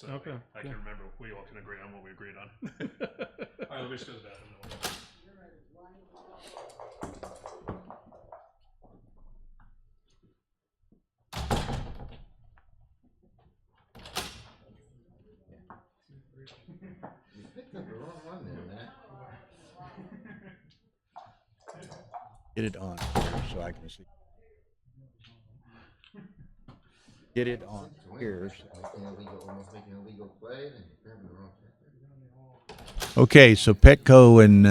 So Okay. I can remember we all can agree on what we agreed on. All right, let me just go to the bathroom. You picked up the wrong one there, Matt. Get it on here so I can see. Get it on here. Almost making a legal play, and you're grabbing the wrong checker. Okay, so Petco and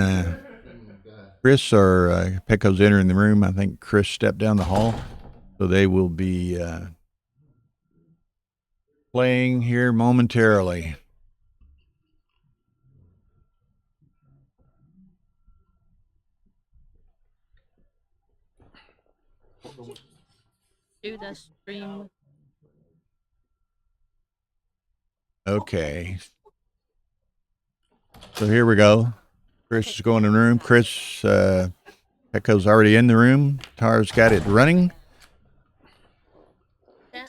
Chris are, Petco's entering the room. I think Chris stepped down the hall. So they will be playing here momentarily. Do the stream. Okay. So here we go. Chris is going in the room. Chris, Petco's already in the room. Tara's got it running. Yeah.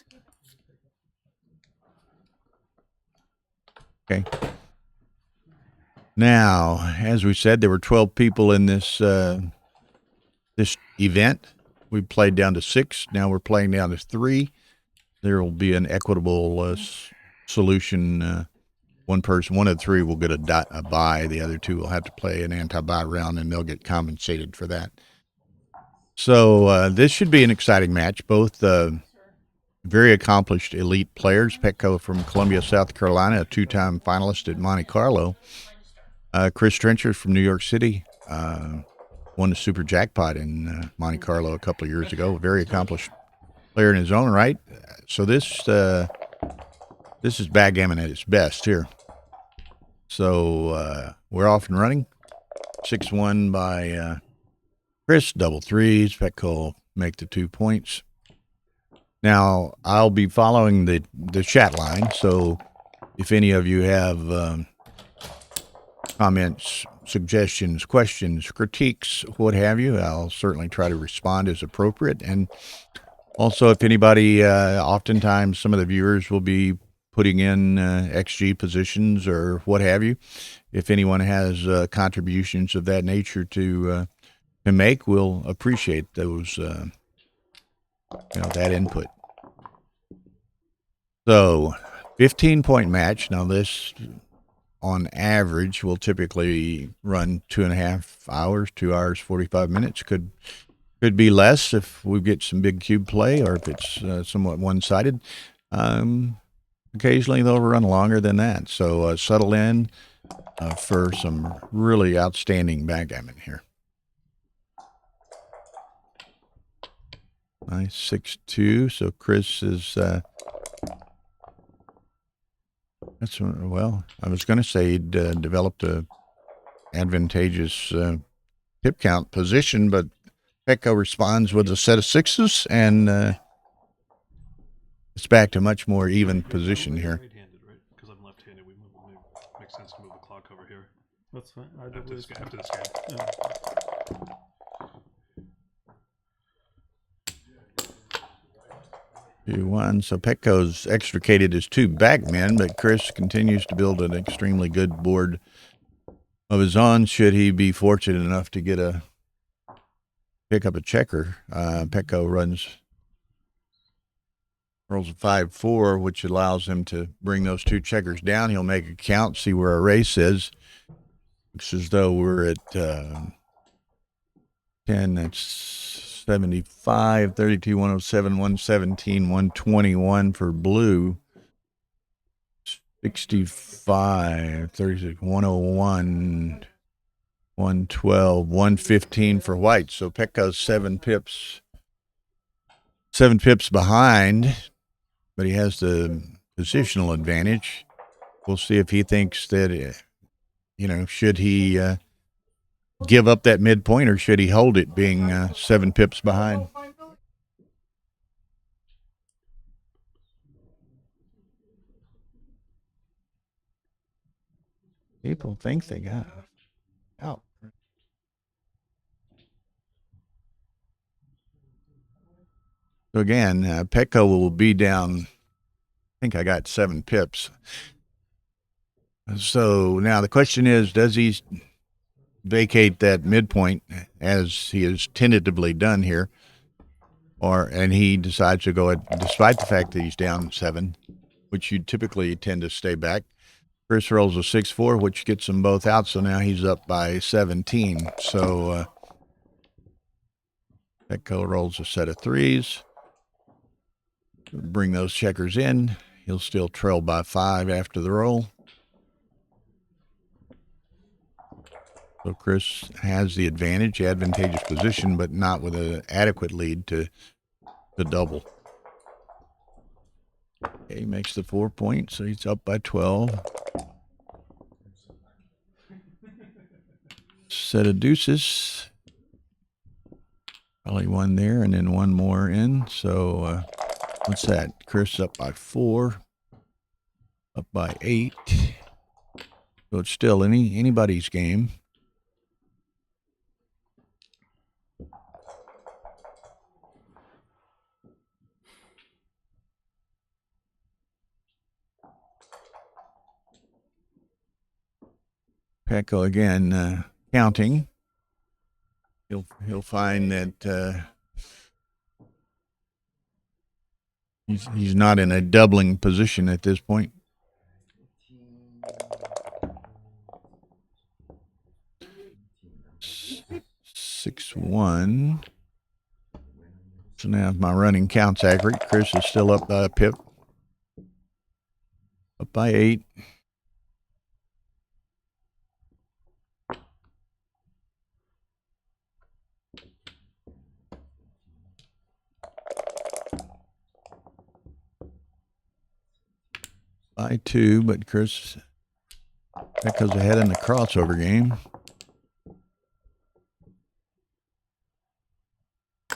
Okay. Now, as we said, there were 12 people in this this event. We played down to 6. Now we're playing down to 3. There will be an equitable solution. One person, one of the 3 will get a bye. The other 2 will have to play an anti-bye round, and they'll get compensated for that. So this should be an exciting match. Both very accomplished elite players. Petco from Columbia, South Carolina, a 2-time finalist at Monte Carlo. Chris Trencher from New York City, won the Super Jackpot in Monte Carlo a couple of years ago. A very accomplished player in his own right. So this is backgammon at its best here. So we're off and running. 6-1 by Chris, double threes. Petco make the 2 points. Now, I'll be following the chat line, so if any of you have comments, suggestions, questions, critiques, what have you, I'll certainly try to respond as appropriate. And also, if anybody, oftentimes some of the viewers will be putting in XG positions or what have you. If anyone has contributions of that nature to make, we'll appreciate those, that input. So, 15-point match. Now, this, on average, will typically run 2.5 hours, 2 hours, 45 minutes. Could be less if we get some big cube play, or if it's somewhat one-sided. Occasionally, they'll run longer than that. So, settle in for some really outstanding backgammon here. Nice 6-2. So Chris is well, I was going to say he'd developed a advantageous pip count position, but Petco responds with a set of 6s, and it's back to much more even position here. Right-handed, right? Because I'm left-handed. It makes sense to move the clock over here. That's fine. After this game. Yeah. 2-1. So Petco's extricated his 2 backmen, but Chris continues to build an extremely good board of his own. Should he be fortunate enough to pick up a checker, Petco rolls a 5-4, which allows him to bring those 2 checkers down. He'll make a count, see where our race is. Looks as though we're at 10. That's 75, 32, 107, 117, 121 for blue. 65, 36, 101, 112, 115 for white. So Petco's 7 pips behind, but he has the positional advantage. We'll see if he thinks that, should he give up that midpoint, or should he hold it, being 7 pips behind? People think they got out. So again, Petco will be down think I got 7 pips. So now the question is, does he vacate that midpoint as he has tentatively done here? And he decides to go despite the fact that he's down 7, which you typically tend to stay back. Chris rolls a 6-4, which gets them both out. So now he's up by 17. So Petco rolls a set of 3s. Bring those checkers in. He'll still trail by 5 after the roll. So Chris has the advantageous position, but not with an adequate lead to double. Okay, he makes the 4 points, so he's up by 12. Set of deuces. Probably one there and then one more in. So what's that? Chris up by 4. Up by 8. So it's still anybody's game. Petco again counting. He'll find that he's not in a doubling position at this point. Six, 1. So now if my running count's accurate, Chris is still up by a pip. Up by 8. By 2, but Chris, that goes ahead in the crossover game.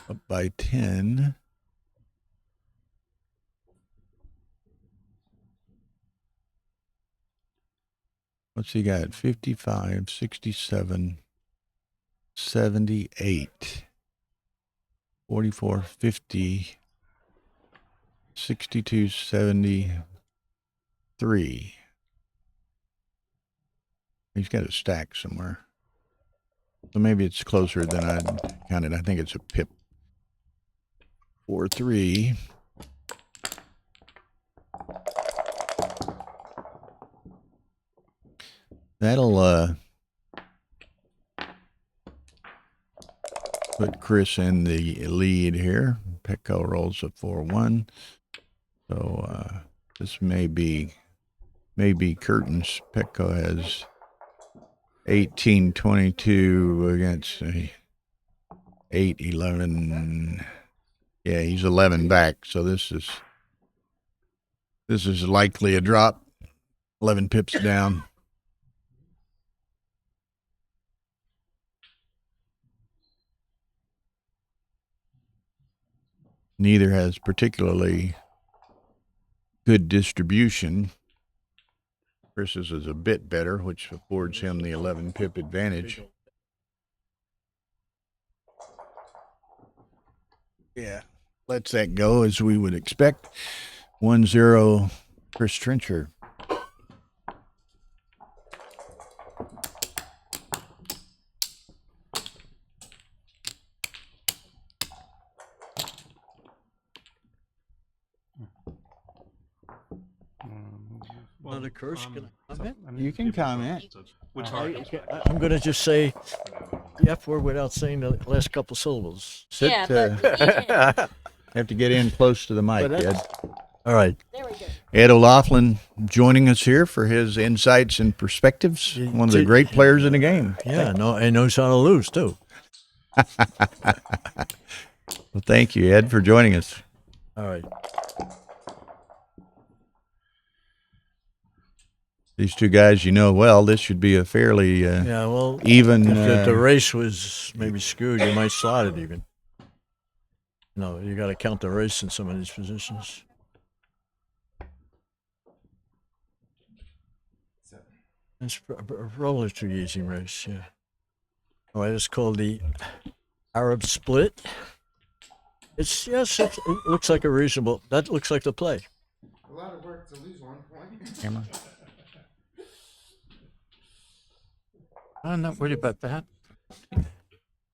Up by 10. What's he got? 55, 67, 78, 44, 50, 62, 73. He's got a stack somewhere. So maybe it's closer than I counted. I think it's a pip. 4, 3. That'll put Chris in the lead here. Petco rolls a 4-1. So this may be curtains. Petco has 18-22 against 8-11. Yeah, he's 11 back. So this is likely a drop. 11 pips down. Neither has particularly good distribution. Chris's is a bit better, which affords him the 11 pip advantage. Yeah, lets that go as we would expect. 1-0 Chris Trencher. Another curse. Can I comment? You can comment. Which I'm going to just say the F word without saying the last couple syllables. Sit, Yeah, but yeah. have to get in close to the mic, But Ed. that's- All right. There we go. Ed O'Loughlin joining us here for his insights and perspectives. One of the great players in the game. Yeah, no, and knows how to lose, too. Well, thank you, Ed, for joining us. All right. These two guys you know well. This should be a fairly Yeah, well, even. if the race was maybe skewed, you might slot it even. No, you got to count the race in some of these positions. It's a relatively easy race, yeah. All right, it's called the Arab Split. It looks like a reasonable. That looks like the play. A lot of work to lose 1 point. Camera. I'm not worried about that.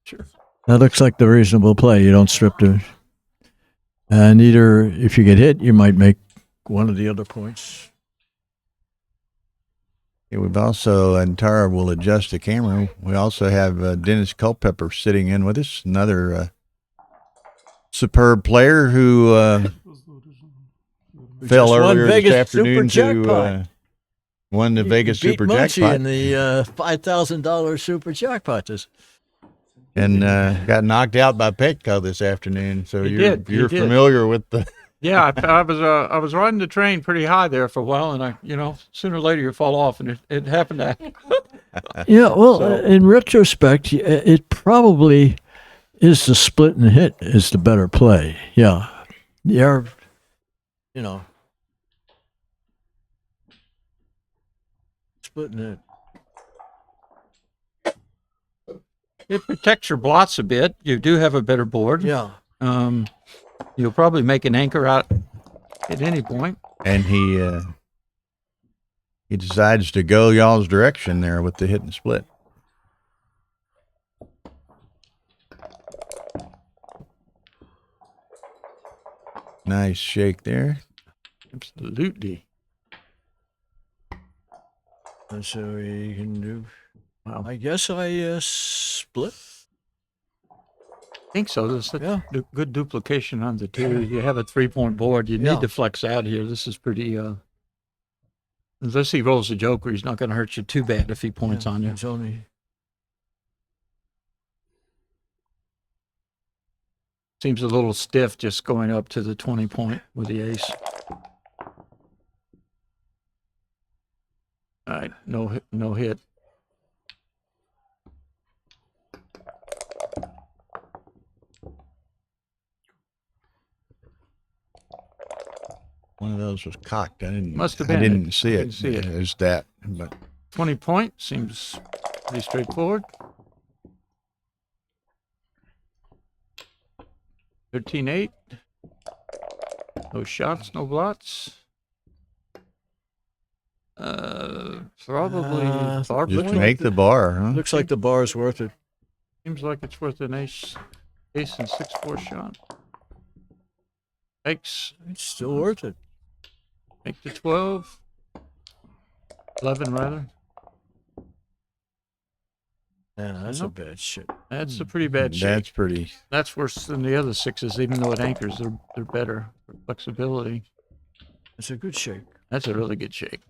Sure. That looks like the reasonable play. You don't strip to. And either if you get hit, you might make one of the other points. Yeah, we've also, and Tara will adjust the camera. We also have Dennis Culpepper sitting in with us, another superb player who fell just won earlier Vegas this afternoon Super to Jackpot. won the Vegas Beat Super Munchie Jackpot in the $5,000 Super Jackpot. and got knocked out by Petco this afternoon. So He you're did. He did. familiar with the. Yeah, I was riding the train pretty high there for a while, and sooner or later you fall off, and it happened to. Yeah, well, in retrospect, it probably is the split and hit is the better play. Yeah, yeah, split and hit. It protects your blots a bit. You do have a better board. Yeah. You'll probably make an anchor out at any point. And he decides to go y'all's direction there with the hit and split. Nice shake there. Absolutely. And so we can do. Wow. I guess I split. I think so. There's such Yeah. good duplication on the two. You have a 3-point board. You Yeah. need to flex out here. This is pretty. Unless he rolls a joker, he's not going to hurt you too bad if he points on you. It's only. Seems a little stiff just going up to the 20-point with the ace. All right, no hit. One of those was cocked. Must have I been. didn't see Didn't it. see it. It was that, but 20-point seems pretty straightforward. 13-8. No shots, no blots. Probably bar just point. make the bar, huh? Looks like the bar is worth it. Seems like it's worth an ace and 6-4 shot. Makes It's still worth it. make the 12. 11 rather. Yeah, that's a Nope. bad shit. That's a pretty bad shake. That's pretty. That's worse than the other sixes, even though it anchors, they're better for flexibility. It's a good shake. That's a really good shake.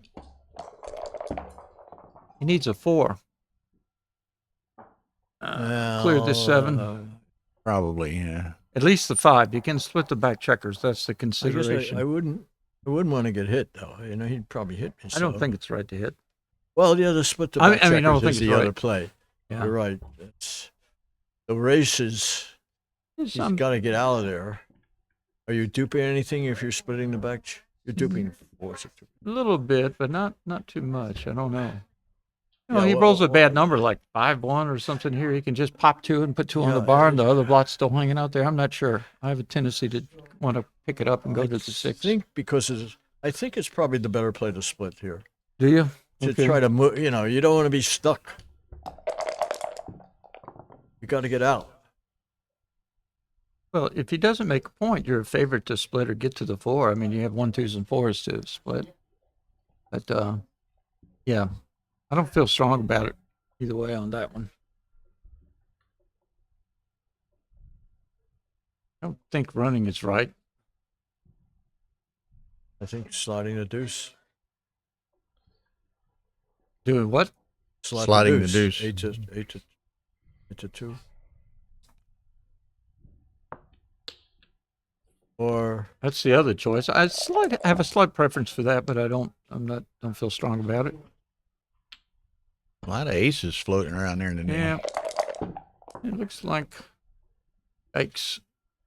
He needs a 4. Clear the 7. Probably, yeah. At least the 5. You can split the back checkers. That's the I guess consideration. I wouldn't want to get hit though. He'd probably hit me. I don't so. think it's right to hit. Well, yeah, the split the I back mean, I don't checkers think is it's the other right. play. Yeah. You're right. The race is. He's Some- got to get out of there. Are you duping anything if you're splitting the back? You're duping force. A little bit, but not too much. I don't know. Yeah, He well- rolls a bad number like 5-1 or something here. He can just pop 2 and put 2 on the Yeah, bar, and the other blot's still hanging out there. I'm not sure. I have a tendency to want to pick it up and go to the 6. I think it's probably the better play to split here. Do you? To Okay. try to move. You don't want to be stuck. You got to get out. Well, if he doesn't make a point, you're a favorite to split or get to the 4. I mean, you have 1, 2s, and 4s to split. But yeah, I don't feel strong about it either way on that one. I don't think running is right. I think sliding the deuce. Doing what? Sliding the deuce. 8 to 2. Or That's the other choice. I have a slight preference for that, but don't feel strong about it. A lot of aces floating around there in the Yeah. name. It looks like yikes,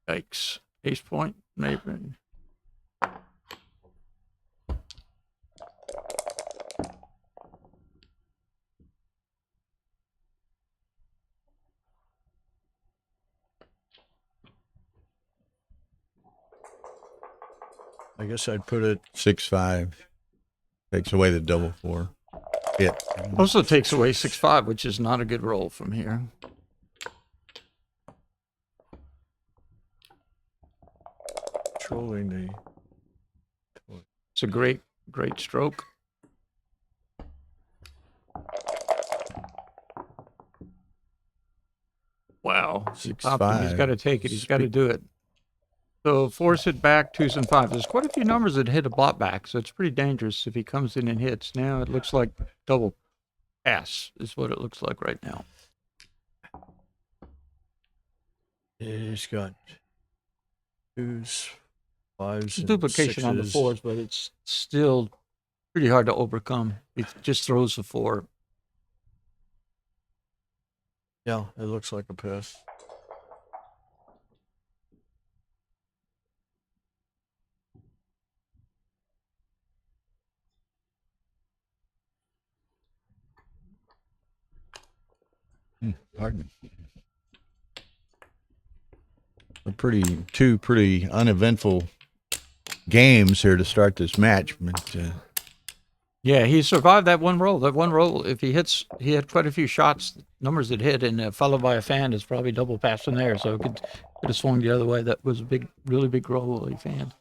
ace point, maybe. I I guess I'd put it 6-5. Takes away the double 4. Hit. Also takes away 6-5, which is not a good roll from here. controlling the. It's a great stroke. Wow. 6-5. He's got to take it. He's got to do it. So force it back, 2s and 5s. There's quite a few numbers that hit a block back, so it's pretty dangerous if he comes in and hits. Now it looks like double pass is what it looks like right now. He's got 2s, 5s, and Duplication on the 6s. 4s, but it's still pretty hard to overcome. It just throws the 4. Yeah, it looks like a pass. Pardon me. Two pretty uneventful games here to start this match. But, Yeah, he survived that one roll. That one roll, if he hits, he had quite a few shots, numbers that hit, and followed by a fan is probably double pass from there. So it could have swung the other way. That was a big, really big roll he fanned.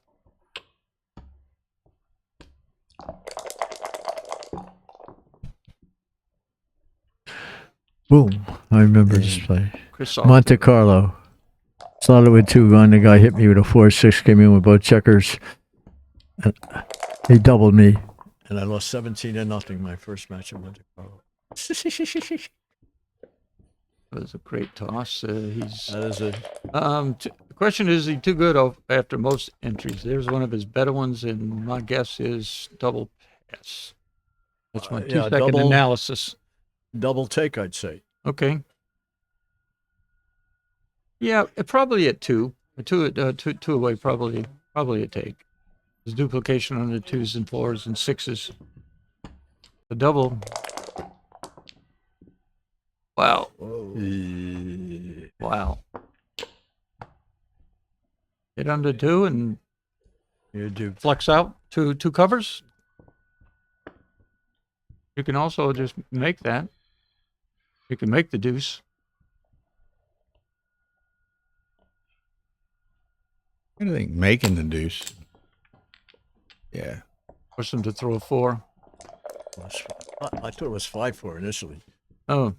Boom. I remember this play. Chris Monte Carlo. Started with 2 gun. The guy hit me with a 4-6, came in with both checkers. And he doubled me. And I lost 17-0 my first match at Monte Carlo. It was a great toss. He's That is it. the question is he too good after most entries? There's one of his better ones, and my guess is double pass. That's my 2-second double- analysis. Double take, I'd say. Okay. Yeah, probably at 2. Two away, probably a take. There's duplication on the 2s and 4s and 6s. The double. Wow. Wow. Hit under 2 and You do. flex out two covers. You can also just make that. You can make the deuce. I think making the deuce. Yeah. Force him to throw a 4. I thought it was 5-4 initially. Oh.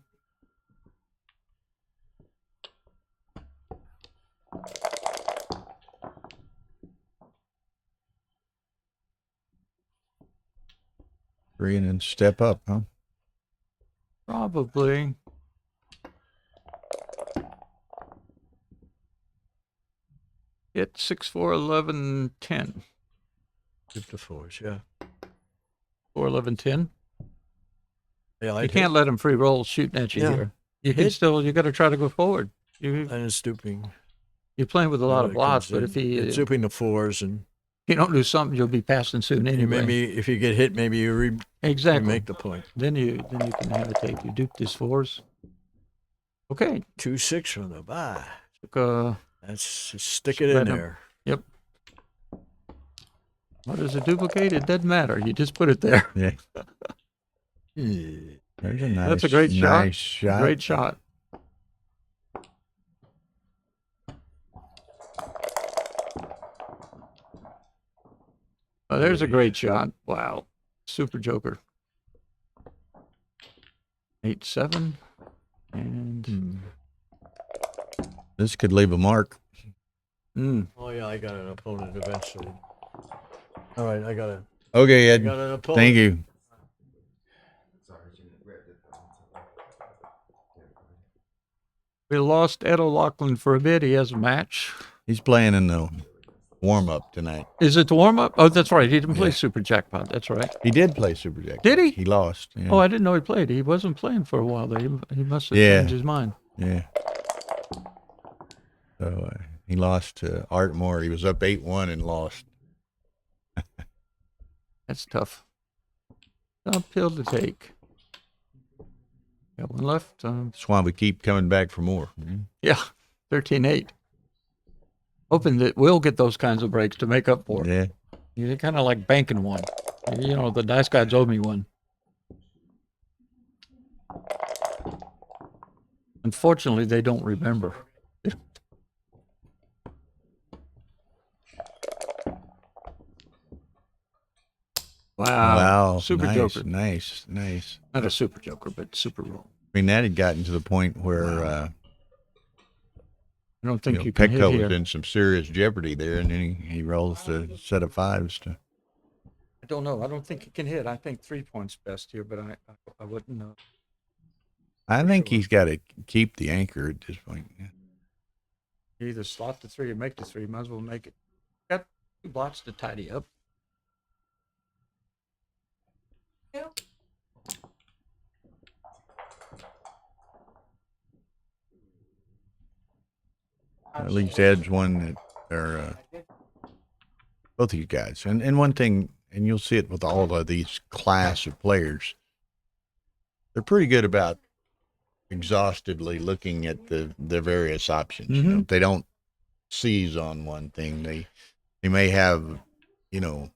Three and then step up, huh? Probably. Hit 6, 4, 11, 10. Keep the 4s, yeah. 4, 11, 10. Yeah, You can't let him free roll shooting at you Yeah. here. You can you got to try to go forward. And it's stooping. You're playing with a lot of It blocks, comes but in. if It's stooping the 4s, and you don't do something, you'll be passing soon you anyway. maybe if you get hit, maybe you Exactly. make the point. Then you can have a take. You duped his 4s. Okay. 2-6 from the bye. Took, That's just stick it in Spread 'em. there. Yep. What does it duplicate? It doesn't matter. You just put it there. Yeah. Yeah. There's a nice, That's a great shot. nice shot. Great shot. Oh, there's a great shot. Wow. Super Joker. 8-7. And This could leave a mark. Oh yeah, I got an opponent eventually. All right, I got an Okay, Ed. opponent. Thank you. we lost Ed O'Loughlin for a bit. He has a match. He's playing in the warm-up tonight. Is it the warm-up? Oh, that's right. He didn't play Yeah. Super Jackpot. That's right. He did play Super Jackpot. Did he? He lost. Yeah. Oh, I didn't know he played. He wasn't playing for a while there. He must have Yeah. changed his mind. Yeah. So he lost to Art Moore. He was up 8-1 and lost. That's tough. Uphill to take. Got one left. That's why we keep coming back for more. Yeah, 13-8. Hoping that we'll get those kinds of breaks to make up for it. Yeah. You're kind of like banking one. You know, the dice gods owe me one. Unfortunately, they don't remember. Wow. Super nice, Joker. nice, nice. Not a super Joker, but super roll. I mean, that had gotten to the point where I don't think you know, you can hit Petco here. was in some serious jeopardy there, and then he rolls a set of fives to. I don't know. I don't think he can hit. I think 3 points best here, but I wouldn't know. I For think sure. he's got to keep the anchor at this point. You either slot the 3 or make the 3. Might as well make it. Got 2 blots to tidy up. Yeah. At least Ed's one that are both of you guys. And one thing, and you'll see it with all of these class of players, they're pretty good about exhaustively looking at the various options. You know, they don't seize on one thing. They may have, you know,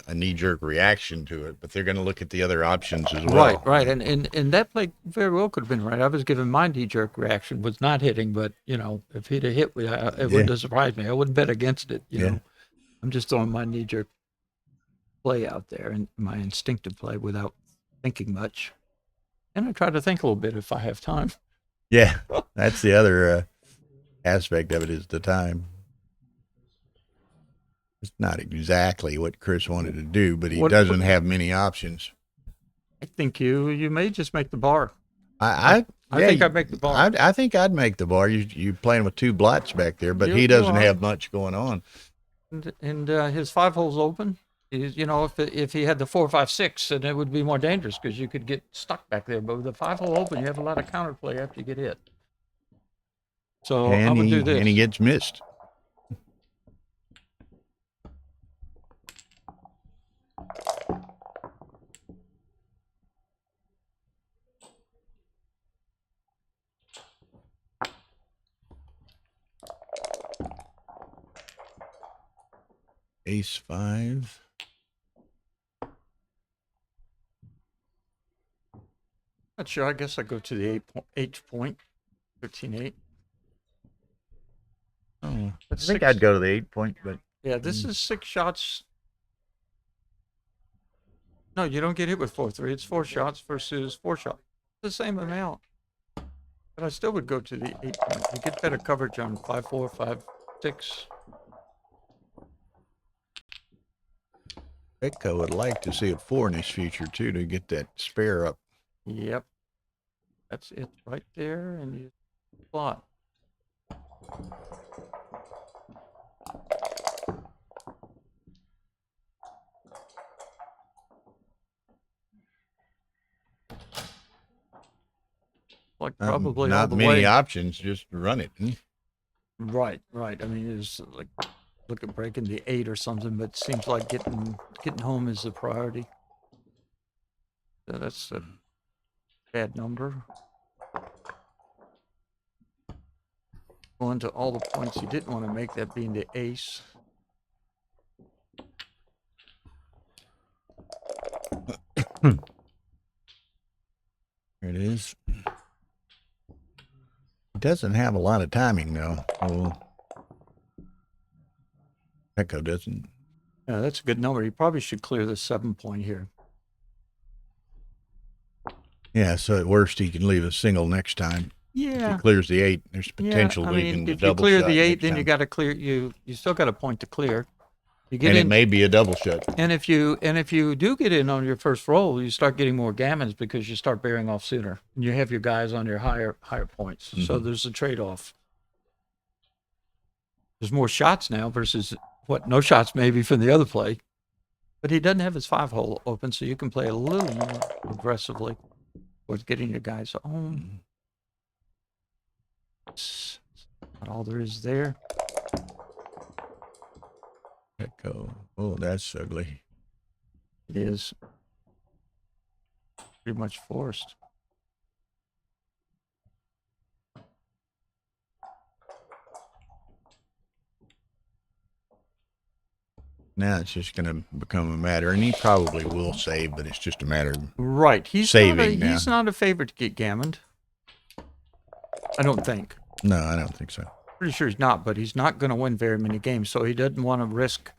a knee-jerk reaction to it, but they're going to look at the other options as well. Right. And that play very well could have been right. I was given my knee-jerk reaction was not hitting, but, you know, if he'd have hit, it wouldn't have surprised me. I wouldn't bet against it, you know. I'm just throwing my knee-jerk play out there and my instinctive play without thinking much. And I try to think a little bit if I have time. Yeah, that's the other aspect of it is the time. It's not exactly what Chris wanted to do, but he doesn't have many options. I think you may just make the bar. I think I'd make the bar. I think I'd make the bar. You playing with 2 blots back there, but he doesn't have much going on. And his 5 holes open. You know, if he had the 4, 5, 6, then it would be more dangerous because you could get stuck back there. But with the 5 hole open, you have a lot of counterplay after you get hit. So I would do this. And he gets missed. Ace 5. Not sure. I guess I go to the 8 point, 13-8. Oh, I think I'd go to the 8 point, but yeah, this is 6 shots. No, you don't get hit with 4-3. It's 4 shots versus 4 shots. It's the same amount. But I still would go to the 8 point. You get better coverage on 5-4, 5-6. Petco would like to see a 4 in his future too to get that spare up. Yep. That's it right there, and you slot. Like probably not all the many way. options, just run it. Right. I mean, it's like look at breaking the 8 or something, but it seems like getting home is the priority. So that's a bad number. Going to all the points you didn't want to make, that being the ace. There it is. He doesn't have a lot of timing though. Oh, Petco doesn't. Yeah, that's a good number. You probably should clear the 7 point here. Yeah, so at worst he can leave a single next time. Yeah. If he clears the 8, there's potential leaving the if you double clear shot the 8, next then you time. got to clear you still got a point to clear. You get And in, it may be a double shot. and if you do get in on your first roll, you start getting more gammons because you start bearing off sooner. And you have your guys on your higher points. So there's a trade-off. There's more shots now versus no shots maybe from the other play. But he doesn't have his 5 hole open, so you can play a little more aggressively with getting your guys home. That's not all there is there. Petco. Oh, that's ugly. It is pretty much forced. Now it's just going to become a matter, and he probably will save, but it's just a matter of Right. He's saving not now. he's not a favorite to get gammoned. I don't think. No, I don't think so. Pretty sure he's not, but he's not going to win very many games, so he doesn't want to risk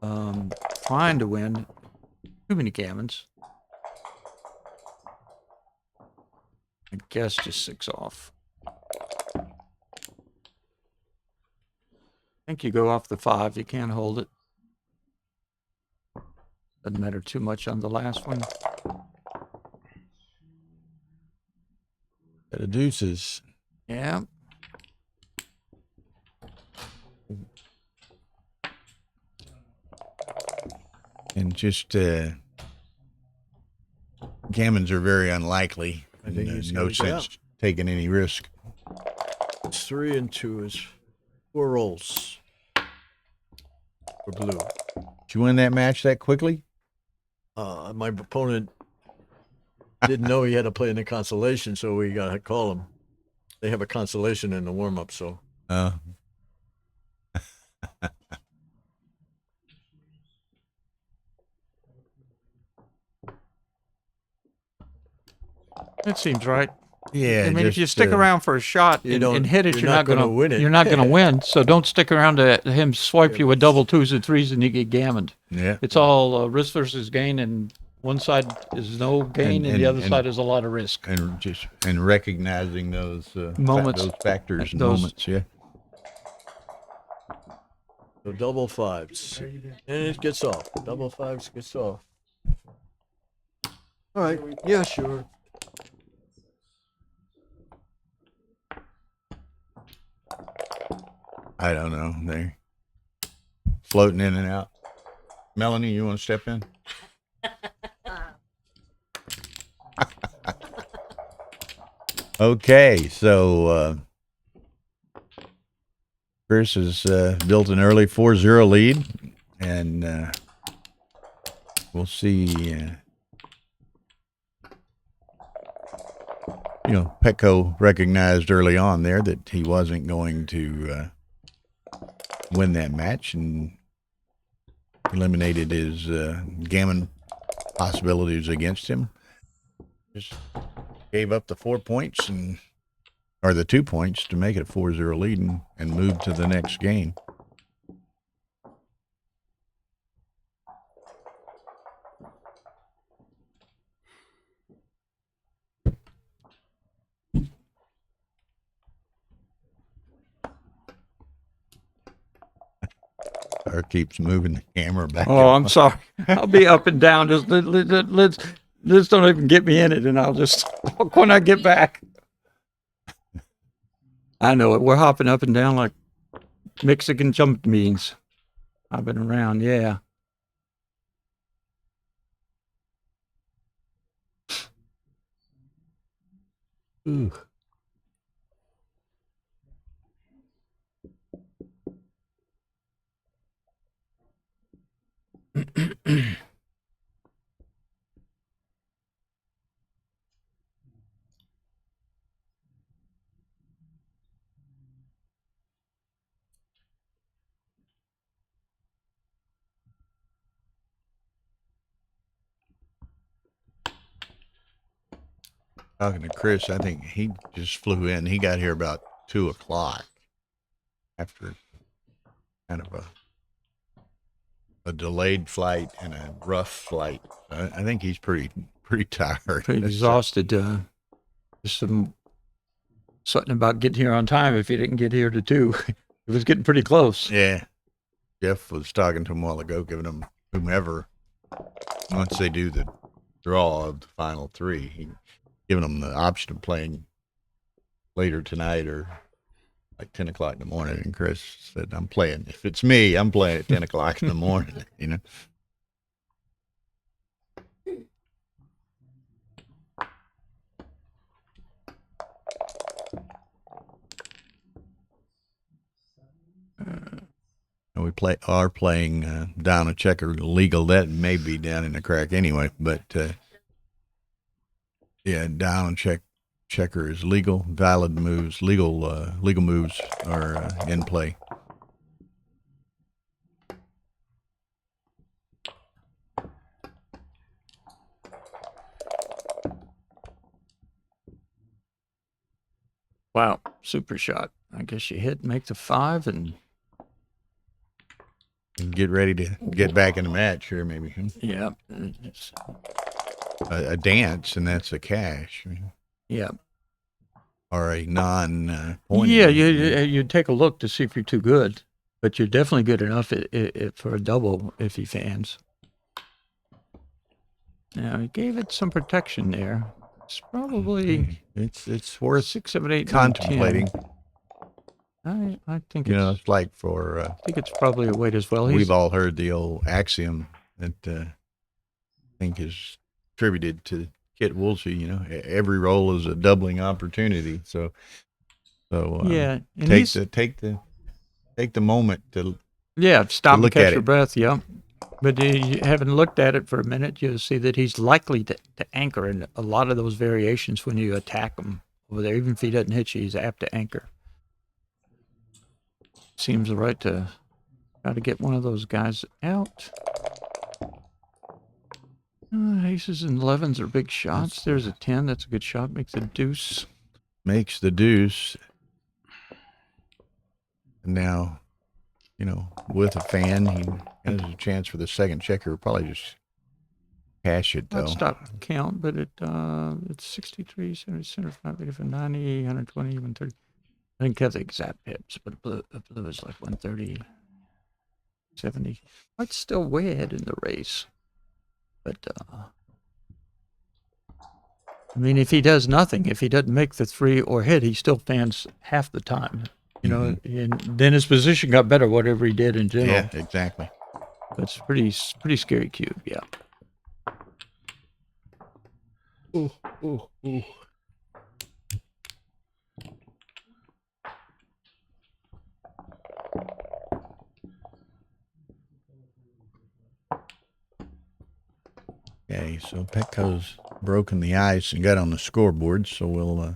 trying to win too many gammons. I guess just 6 off. I think you go off the 5. You can't hold it. Doesn't matter too much on the last one. The deuces. Yeah. And just gammons are very unlikely. I think and, he's no gonna get sense taking any risk. It's 3 and 2 is 4 rolls for blue. Did you win that match that quickly? My opponent didn't know he had to play in the consolation, so we got to call him. They have a consolation in the warm-up, so. That seems right. Yeah. I mean, if you just, stick around for a shot and hit it, you're you're not not gonna going to win it. You're not going to win. So don't stick around to him swipe you with double 2s and 3s and you get gammoned. Yeah. It's all risk versus gain, and one side is no gain, and the other side is a lot of risk. And recognizing those Moments. those factors and Those- moments. Yeah. So double 5s. And it gets off. Double 5s gets off. All right. Yeah, sure. I don't know. They're floating in and out. Melanie, you want to step in? Okay, so Chris has built an early 4-0 lead, and we'll see. Petco recognized early on there that he wasn't going to win that match and eliminated his gammon possibilities against him. Just gave up the 4 points or the 2 points to make it a 4-0 lead and move to the next game. Or keeps moving the camera back. Oh, I'm sorry. I'll be up and down. Just let's don't even get me in it, and I'll just when I get back. I know it. We're hopping up and down like Mexican jump beans. Hopping around, yeah. Ooh. Talking to Chris, I think he just flew in. He got here about 2:00 after kind of a delayed flight and a rough flight. I think he's pretty tired. Pretty exhausted. Just something about getting here on time. If you didn't get here to 2, it was getting pretty close. Yeah. Jeff was talking to him a while ago, giving him whomever, once they do the draw of the final 3, giving them the option of playing later tonight or like 10 o'clock in the morning. And Chris said, I'm playing. If it's me, I'm playing at 10 o'clock in the morning, And we are playing down a checker legal. That may be down in the crack anyway, but yeah, down checker is legal. Valid moves, legal moves are in play. Wow, super shot. I guess you hit, make the 5, and And get ready to get back in the match here, maybe. yeah, it's, A dance, and that's a cash. yeah, Or a non-point. yeah. You take a look to see if you're too good, but you're definitely good enough for a double if he fans. Now he gave it some protection there. It's probably It's worth 6, 7, 8, 9, contemplating. 10. I think You it's, know, it's like for I think it's probably a weight as well. we've all heard the old axiom that I think is attributed to Kit Woolsey. You know, every roll is a doubling opportunity. So yeah, and take the moment to stop and look catch at your it. breath. Yeah, but having looked at it for a minute, you'll see that he's likely to anchor in a lot of those variations when you attack him over there. Even if he doesn't hit you, he's apt to anchor. Seems right to try to get one of those guys out. Aces and 11s are big shots. There's a 10. That's a good shot. Makes a deuce. makes the deuce. And now, you know, with a fan, he has a chance for the second checker. Probably just cash it, though. Not stop count, but it's 63, 70, 75, 85, 90, 120, 130. I didn't have the exact pips, but blue is like 130, 70. It's still way ahead in the race. But, I mean, if he does nothing, if he doesn't make the 3 or hit, he still fans half the time. You know, and then his position got better, whatever he did in general. Yeah, exactly. That's pretty scary cube, yeah. Ooh, ooh, ooh. Okay, so Petco's broken the ice and got on the scoreboard, so we'll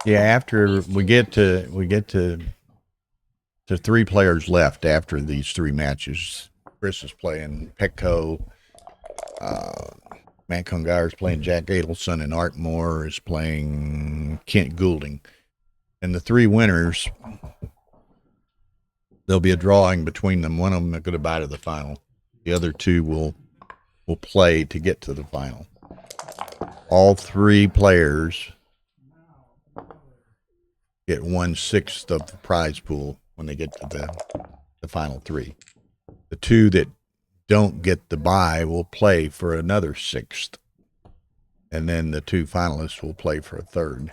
yeah, after we get to 3 players left after these 3 matches. Chris is playing Petco, Matt Congar is playing Jack Adelson, and Art Moore is playing Kent Goulding. And the 3 winners, there'll be a drawing between them. One of them will go to bye to the final. The other 2 will play to get to the final. All 3 players get 1/6 of the prize pool when they get to the final 3. The 2 that don't get the bye will play for another 1/6, and then the 2 finalists will play for a 1/3.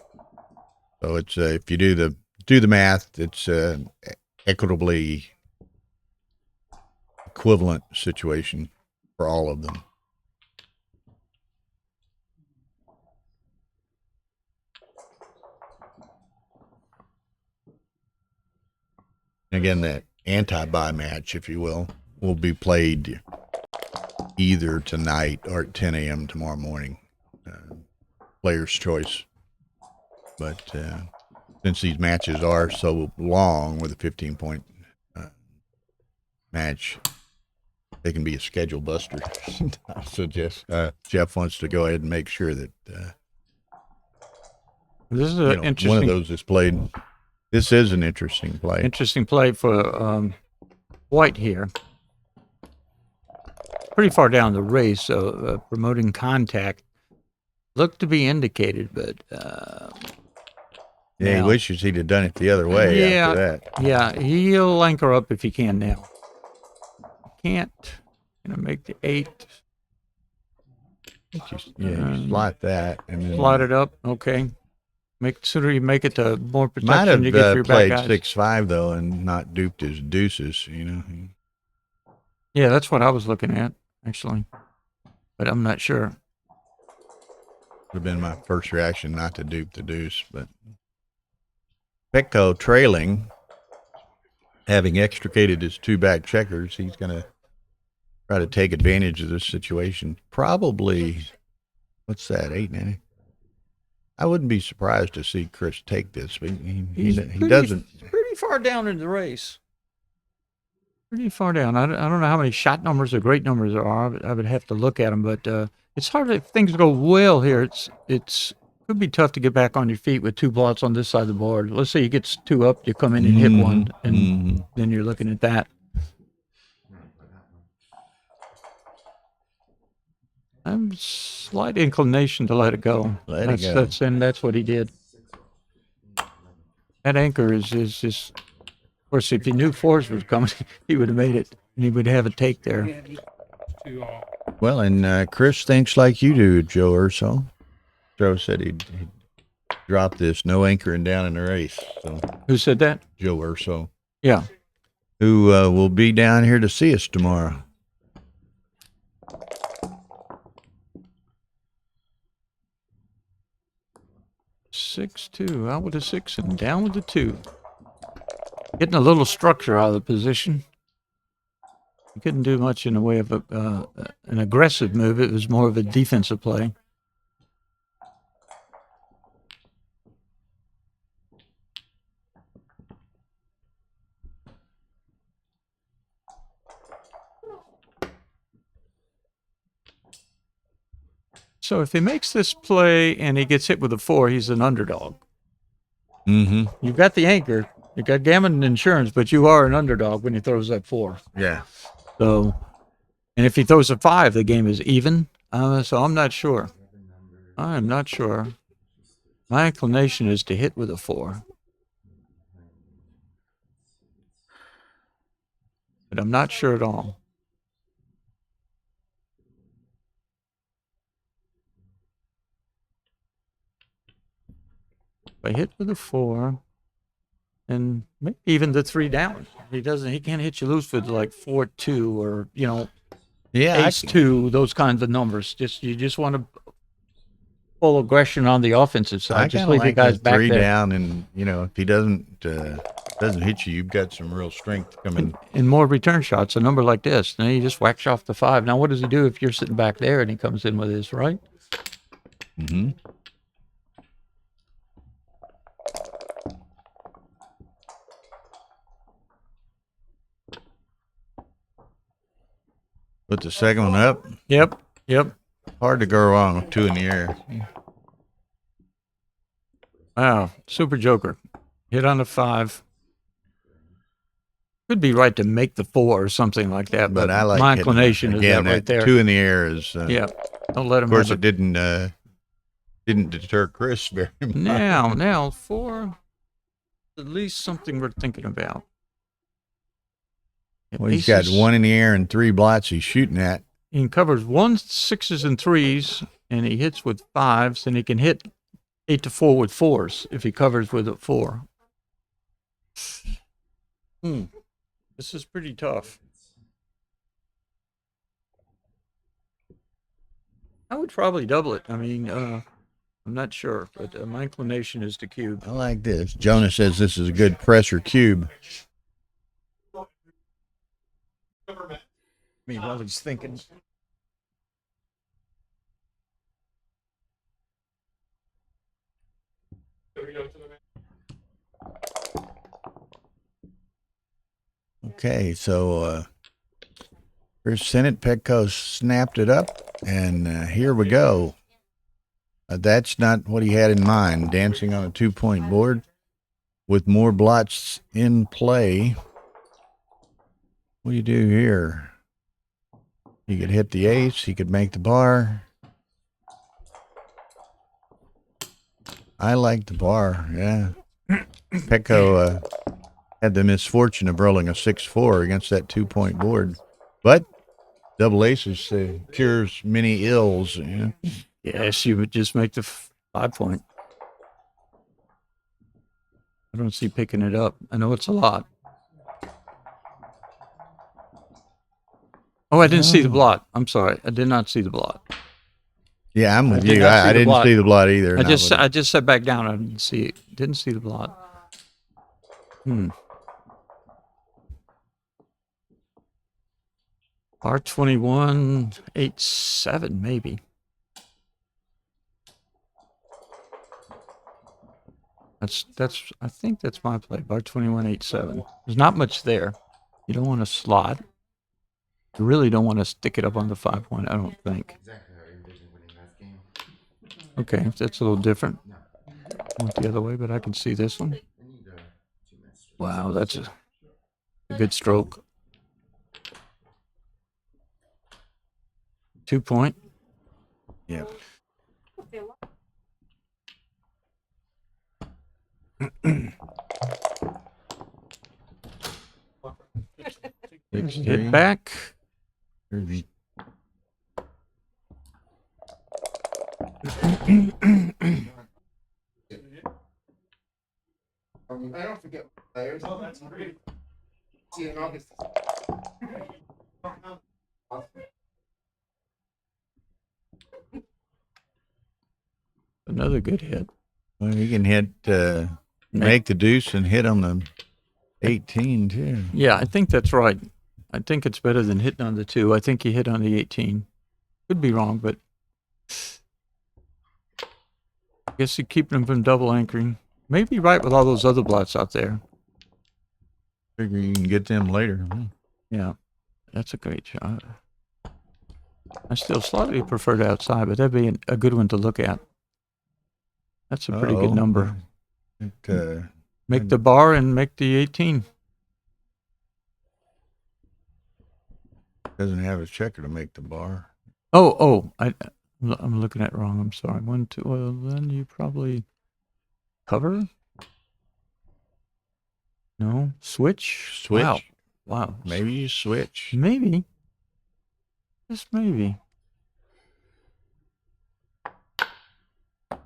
So it's if you do the math, it's equitably equivalent situation for all of them. Again, that anti-bye match, if you will be played either tonight or at 10 a.m. tomorrow morning. Player's choice. But since these matches are so long with a 15-point match, they can be a schedule buster. So Jeff wants to go ahead and make sure that This is an interesting one of those is played. This is an interesting play. Interesting play for White here. Pretty far down the race, so promoting contact looked to be indicated, but Yeah, he now, wishes he'd have done it the other way Yeah. after that. yeah, he'll anchor up if he can now. Can't, gonna make the 8. Yeah, you slot that and then Slide it up, okay. Sooner you make it, the more might protection have you get for your played back guys. 6-5 though, and not duped his deuces. You know, Yeah, that's what I was looking at, actually. But I'm not sure. would have been my first reaction not to dupe the deuce. But Petco trailing, having extricated his 2 back checkers, he's going to try to take advantage of this situation. Probably, what's that, 8-9? I wouldn't be surprised to see Chris take this, but he doesn't. He's pretty far down in the race. pretty far down. I don't know how many shot numbers or great numbers there are. I would have to look at them, but it's hard if things go well here. It's could be tough to get back on your feet with 2 blots on this side of the board. Let's say he gets 2 up, you come in and hit one, and then you're looking at that. I'm slight inclination to let it go. Let it go. That's what he did. That anchor is just. Of course, if he knew 4s was coming, he would have made it, and he would have a take there. Well, and Chris thinks like you do, Joe Urso. Joe said he'd drop this, no anchoring down in the race. So Who said that? Joe Urso, Yeah. who will be down here to see us tomorrow. Six, 2, out with a 6 and down with the 2. Getting a little structure out of the position. He couldn't do much in the way of an aggressive move. It was more of a defensive play. So if he makes this play and he gets hit with a 4, he's an underdog. Mm-hmm. You've got the anchor. You got Gammon insurance, but you are an underdog when he throws that 4. Yeah. So, and if he throws a 5, the game is even. So I'm not sure. I'm not sure. My inclination is to hit with a 4. But I'm not sure at all. If I hit with a 4, and maybe even the 3 down. He can't hit you loose with like 4-2 or, Yeah. Ace-2, those kinds of numbers. You just want to full aggression on the offensive side. I Just kind of leave like the guys the back 3 there. down, and if he doesn't hit you, you've got some real strength coming. And more return shots, a number like this. Then he just whacks off the 5. Now, what does he do if you're sitting back there and he comes in with his, right? Mm-hmm. Put the second one up. Yep. Hard to go wrong with 2 in the air. Wow, super joker. Hit on the 5. Could be right to make the 4 or something like that, But I like my hitting inclination is again, that right there. 2 in the air is. Yeah, don't let him Of course, have it didn't deter Chris very much. Now 4, at least something we're thinking about. Well, he's got Aces- 1 in the air and 3 blots he's shooting at. He covers 1 6s and 3s, and he hits with 5s, and he can hit 8 to 4 with 4s if he covers with a 4. This is pretty tough. I would probably double it. I mean, I'm not sure, but my inclination is to cube. I like this. Jonah says this is a good pressure cube. I mean, while he's thinking. Okay, so Chris Sennett, Petco snapped it up, and here we go. That's not what he had in mind, dancing on a 2-point board with more blots in play. What do you do here? He could hit the ace. He could make the bar. I like the bar, yeah. Petco had the misfortune of rolling a 6-4 against that 2-point board. But double aces cures many ills. Yeah. Yes, you would just make the 5-point. I don't see picking it up. I know it's a lot. Oh, I didn't see the blot. I'm sorry. I did not see the blot. Yeah, I'm with did you. not see I the didn't blot. see the blot either. I just sat back down. I didn't see it. Didn't see the blot. R21 8-7 maybe. I think that's my play. Bar 21 8-7. There's not much there. You don't want to slot. You really don't want to stick it up on the 5-point, I don't think. Exactly how I envisioned winning last game. Okay, that's a little different. No. Went the other way, but I can see this one. I need 2 minutes. Wow, that's a good stroke. 2-point. Yeah. Hit back. I don't forget players. Oh, that's great. See you in August. Another good hit. Well, you can hit, make the deuce and hit on the 18 too. Yeah, I think that's right. I think it's better than hitting on the 2. I think he hit on the 18. Could be wrong, but I guess he's keeping him from double anchoring. Maybe right with all those other blots out there. Figure you can get them later. Yeah, that's a great shot. I still slightly prefer it outside, but that'd be a good one to look at. That's a pretty good number. Make the bar and make the 18. Doesn't have a checker to make the bar. I'm looking at it wrong. I'm sorry. 1, 2. Well, then you probably cover. No, switch. Switch. Wow. Maybe you switch. Maybe. Just maybe. I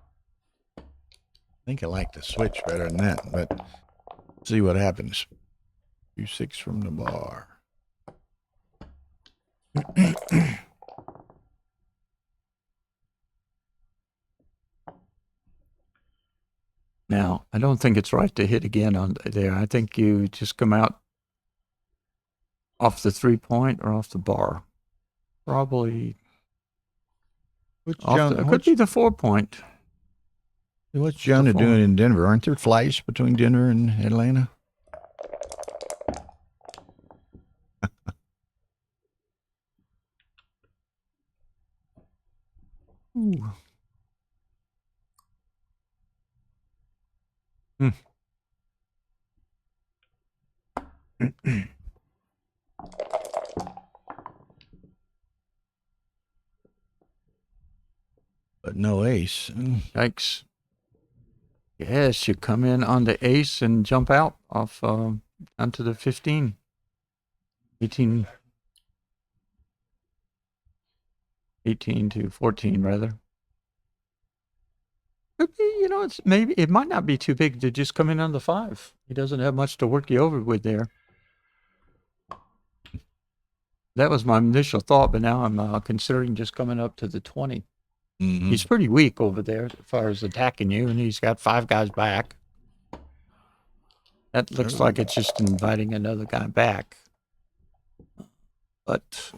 think I like the switch better than that, but see what happens. 2-6 from the bar. Now, I don't think it's right to hit again on there. I think you just come out off the 3-point or off the bar. Probably. It could be the 4-point. What's Jonah doing in Denver? Aren't there flights between Denver and Atlanta? Ooh. But no ace. Yikes. Yes, you come in on the ace and jump out off onto the 15. 18 to 14, rather. Could be, it might not be too big to just come in on the 5. He doesn't have much to work you over with there. That was my initial thought, but now I'm considering just coming up to the 20. Mm-hmm. He's pretty weak over there as far as attacking you, and he's got 5 guys back. That looks like it's just inviting another guy back. But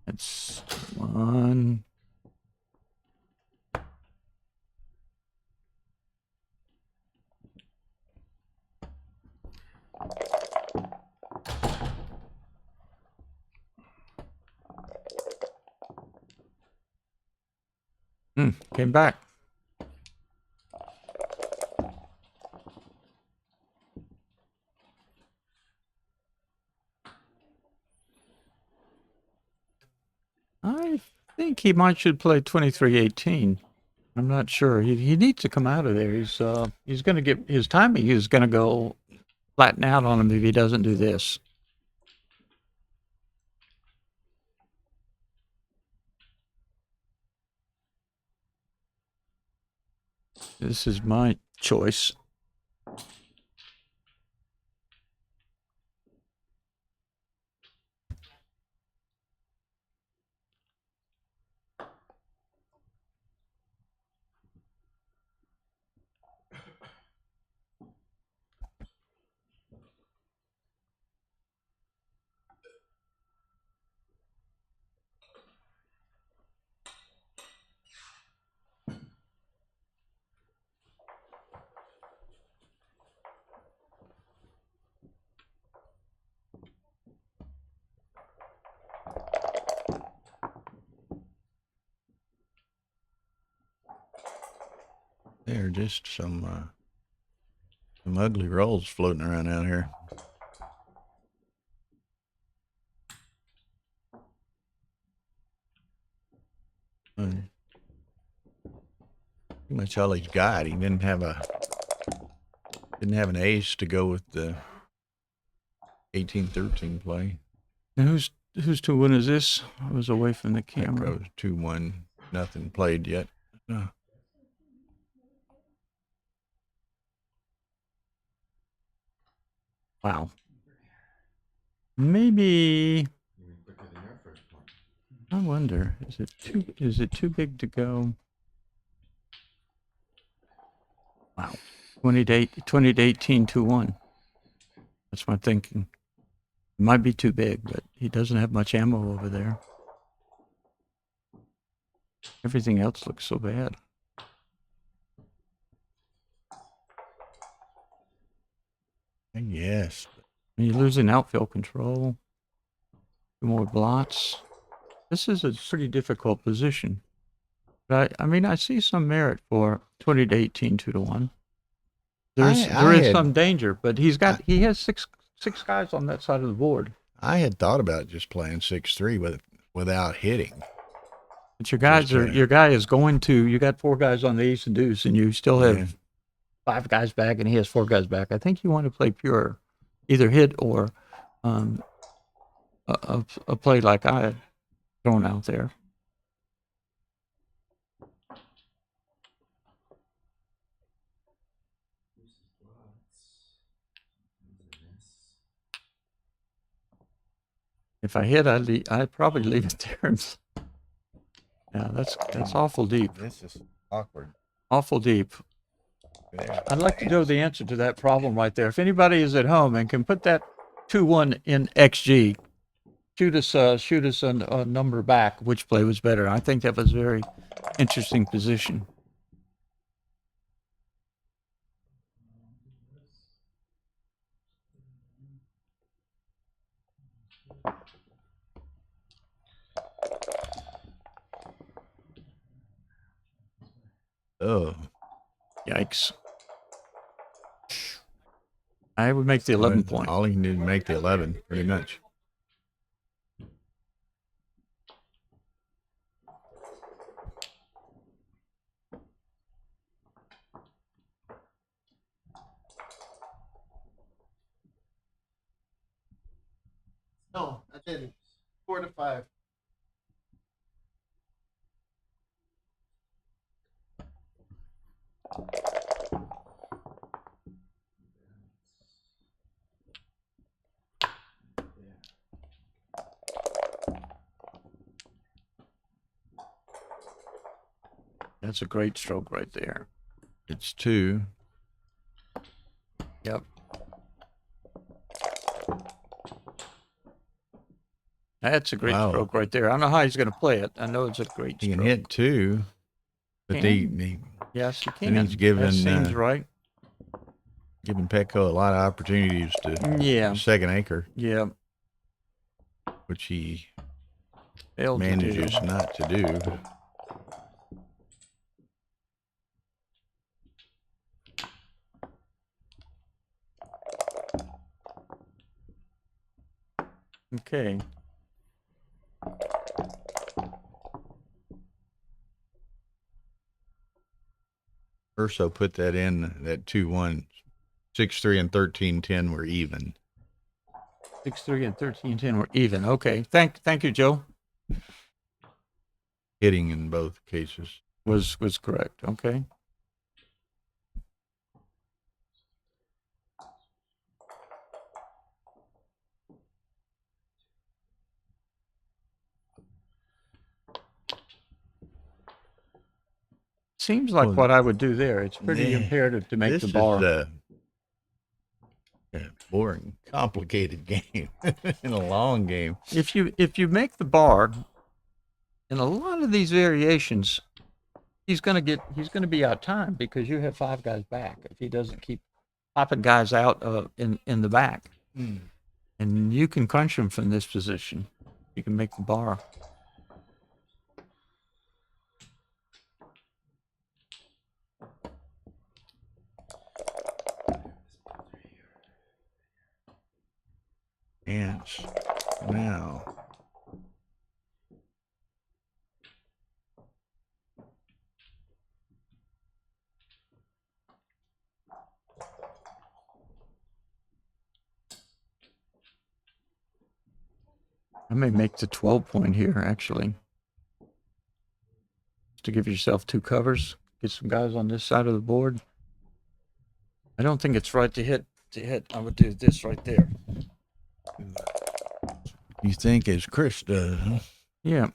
it's 1. Came back. I think he should play 23-18. I'm not sure. He needs to come out of there. He's going to get his timing is going to go flatten out on him if he doesn't do this. This is my choice. There are just some ugly rolls floating around out here. Pretty much all he's got. He didn't have an ace to go with the 18-13 play. And whose 2-1 is this? I was away from the That camera. goes 2-1. Nothing played yet. No. Wow. Maybe Even quicker than your first one. I wonder, is it too big to go? Wow. 20 to 18 2-1. That's my thinking. It might be too big, but he doesn't have much ammo over there. Everything else looks so bad. Yes. You're losing outfield control. 2 more blots. This is a pretty difficult position. But I mean, I see some merit for 20 to 18 2-1. There is some danger, but he has six guys on that side of the board. I had thought about just playing 6-3 without hitting. But your guy is going to. You got 4 guys on the ace and deuce, and you still have 5 guys back, and he has 4 guys back. I think you want to play pure, either hit or a play like I had thrown out there. If I hit, I'd probably leave it there. Yeah, that's awful deep. This is awkward. Awful deep. Yeah. I'd like to know the answer to that problem right there. If anybody is at home and can put that 2-1 in XG, shoot us a number back. Which play was better? I think that was a very interesting position. Oh, Yikes. I would make the 11 point. all he can do is make the 11, pretty much. No, I didn't. 4 to 5. That's a great stroke right there. It's 2. Yep. That's a great Wow. stroke right there. I don't know how he's going to play it. I know it's a great He stroke. can hit 2, but Yes, he can. he's given, that seems right. giving Petco a lot of opportunities to Yeah. second acre, Yeah. which he Failed to do. manages not to do. Okay. Urso put that in, that 2-1. 6-3 and 13-10 were even. 6-3 and 13-10 were even. Okay. Thank you, Joe. Hitting in both cases. Was correct. Okay. Seems like Well, what I would do there. It's pretty yeah, imperative to make This the bar. is a boring, complicated game in a long game. If you make the bar, in a lot of these variations, he's gonna be out time because you have 5 guys back. If he doesn't keep popping guys out in the back, and you can crunch him from this position, you can make the bar. Ants. Now. I may make the 12 point here, actually. To give yourself 2 covers. Get some guys on this side of the board. I don't think it's right to hit. I would do this right there. You think as Chris does, huh? Yeah.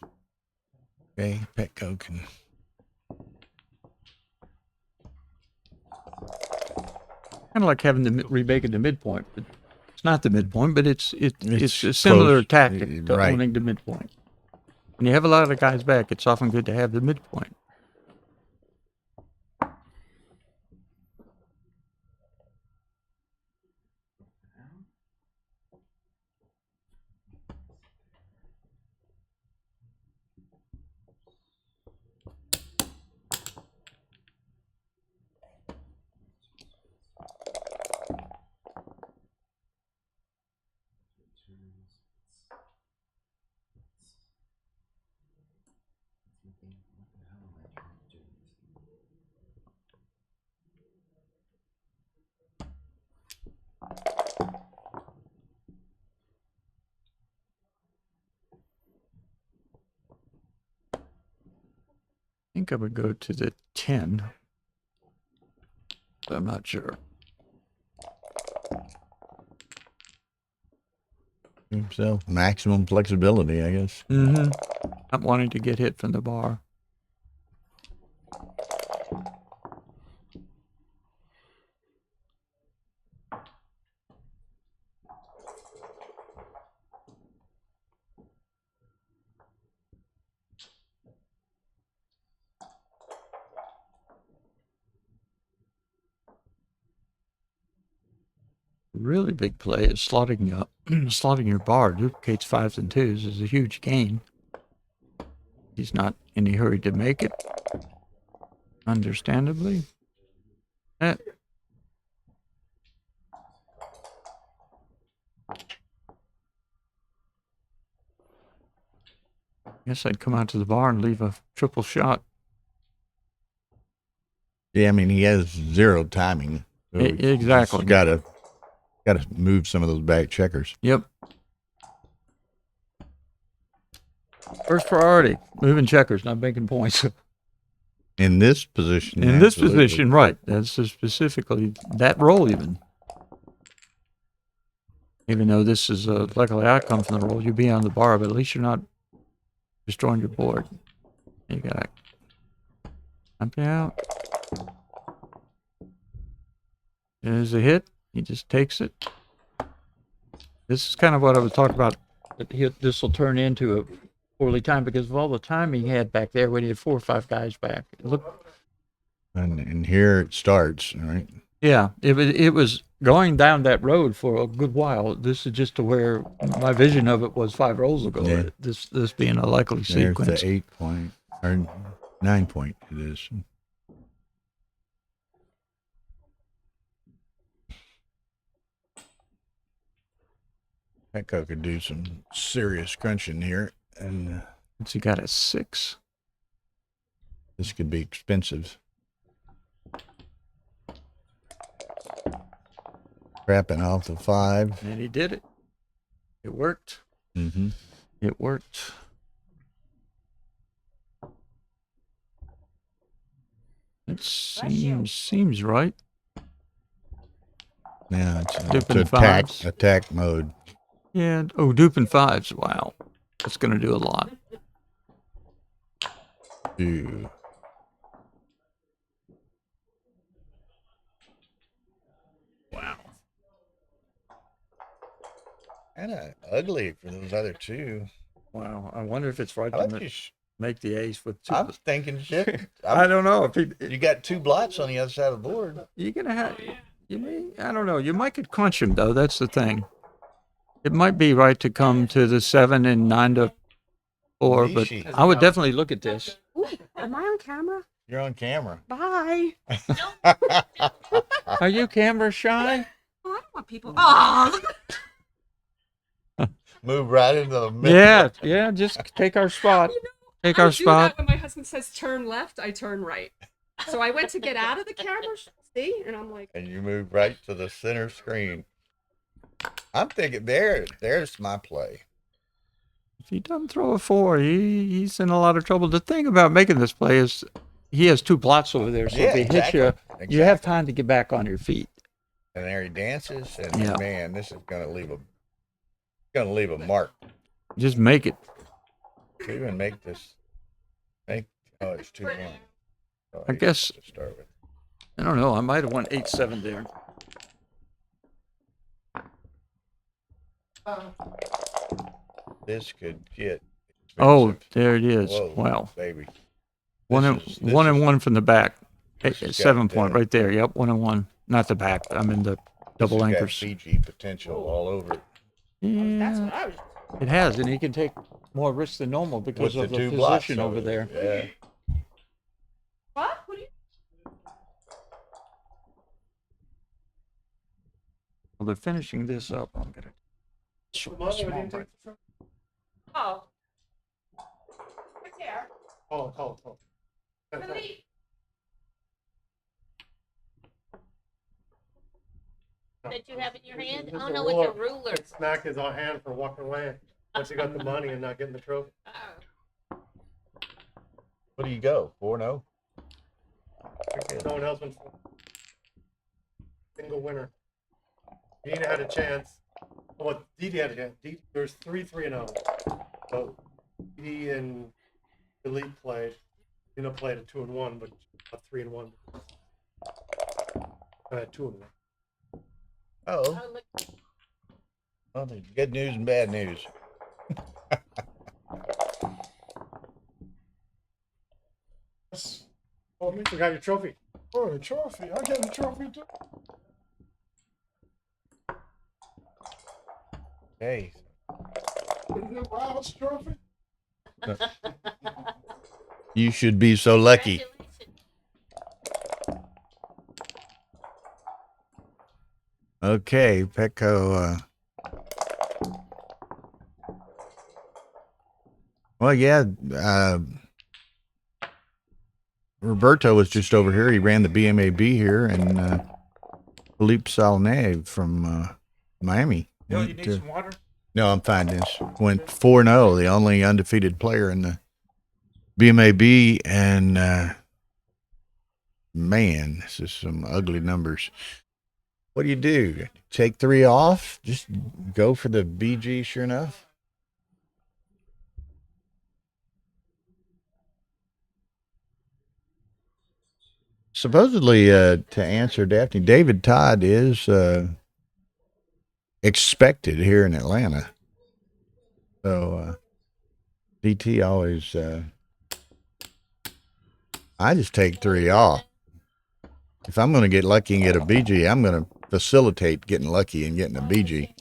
Okay, Petco can. Kind of like having the remaking the midpoint, but it's not the midpoint, but it's a It's similar close, tactic to right. owning the midpoint. When you have a lot of guys back, it's often good to have the midpoint. I think I would go to the 10. But I'm not sure. So maximum flexibility, I guess. Mm-hmm. Not wanting to get hit from the bar. Really big play is slotting your bar duplicates 5s and 2s is a huge gain. He's not in a hurry to make it, understandably. Guess I'd come out to the bar and leave a triple shot. Yeah, I mean he has 0 timing. So Exactly. Got to move some of those back checkers. Yep. First priority, moving checkers, not making points. In this position. In this absolutely. position, right. That's specifically that roll even. Even though this is a likely outcome from the roll, you'll be on the bar, but at least you're not destroying your board. You got to dump it out. There's a hit. He just takes it. This is kind of what I was talking about. This will turn into a poorly timed because of all the time he had back there when he had 4 or 5 guys back. Look. And here it starts, right? Yeah, it was going down that road for a good while. This is just to where my vision of it was 5 rolls ago. Yeah. This being a likely There's sequence. the 8 point or 9 point. It is. Petco could do some serious crunching here, and Once he got a 6. this could be expensive. Crapping off the 5. And he did it. It worked. Mm-hmm. It worked. It seems right. Now it's Dipping attack 5s. attack mode. Yeah. Oh, duping 5s. Wow. That's going to do a lot. 2. Wow. Kind of ugly for those other 2. Wow. I wonder if it's right I to like you. make the ace with 2. I'm thinking shit. I don't know if You got 2 blots on the other side of the board. you're gonna have. You may. I don't know. You might could crunch him though. That's the thing. It might be right to come to the 7 and 9 to 4, but I would definitely look at this. Ooh, am I on camera? You're on camera. Bye. Are you camera shy? Oh, I don't want people. Oh, look. Move right into the middle. Yeah, just take our spot. Take I our do spot. that when my husband says turn left, I turn right. So I went to get out of the camera, see, and I'm like, And you move right to the center screen. I'm thinking there's my play. If he doesn't throw a 4, he's in a lot of trouble. The thing about making this play is he has 2 plots over there, so if he hits you, you have time to get back on your feet. And there he dances, and Yeah. man, this is gonna leave a mark. Just make it. To even make this, oh, it's 2-1. Oh, I guess, to start with. I don't know, I might have won 8-7 there. This could get expensive. Oh, there it is. Whoa, Wow. baby. One This and is- one from the back. this has 7 got, point right there. Yep, 1 and 1. Not the back. I'm in the double this has got anchors. BG potential all over it. that's Yeah, what I was. it has, and he can take more risks than normal because With of the 2 blocks position over there. Yeah. What? What do you? Well, they're finishing this up. I'm gonna. Oh. Right there. Oh. Really? That you have in your hand? This is Oh a no, it's a ruler. Smack his hand for walking away once he got the money and not getting the trophy. Oh. What do you go? 4-0? No one else went. Single winner. Dina had a chance. Well, Didi had a chance. There's 3-3-0. So Didi and Elite played. Dina played a 2-1, but 3-1. I had 2-1. Oh, Oh, look. well, there's good news and bad news. Oh, you got your trophy. Oh, a trophy. I got a trophy too. Hey, Is it Riles trophy? you should be so lucky. Congratulations. Okay, Petco. Well, yeah. Roberto was just over here. He ran the BMAB here, and Philippe Salnay from Miami. Bill, you went need to- some water? No, I'm fine. This went 4-0, the only undefeated player in the BMAB, and man, this is some ugly numbers. What do? Take 3 off? Just go for the BG, sure enough? Supposedly, to answer Daphne, David Todd is expected here in Atlanta. So, DT always, I just take 3 off. If I'm going to get lucky and get a BG, I'm going to facilitate getting lucky and getting a BG.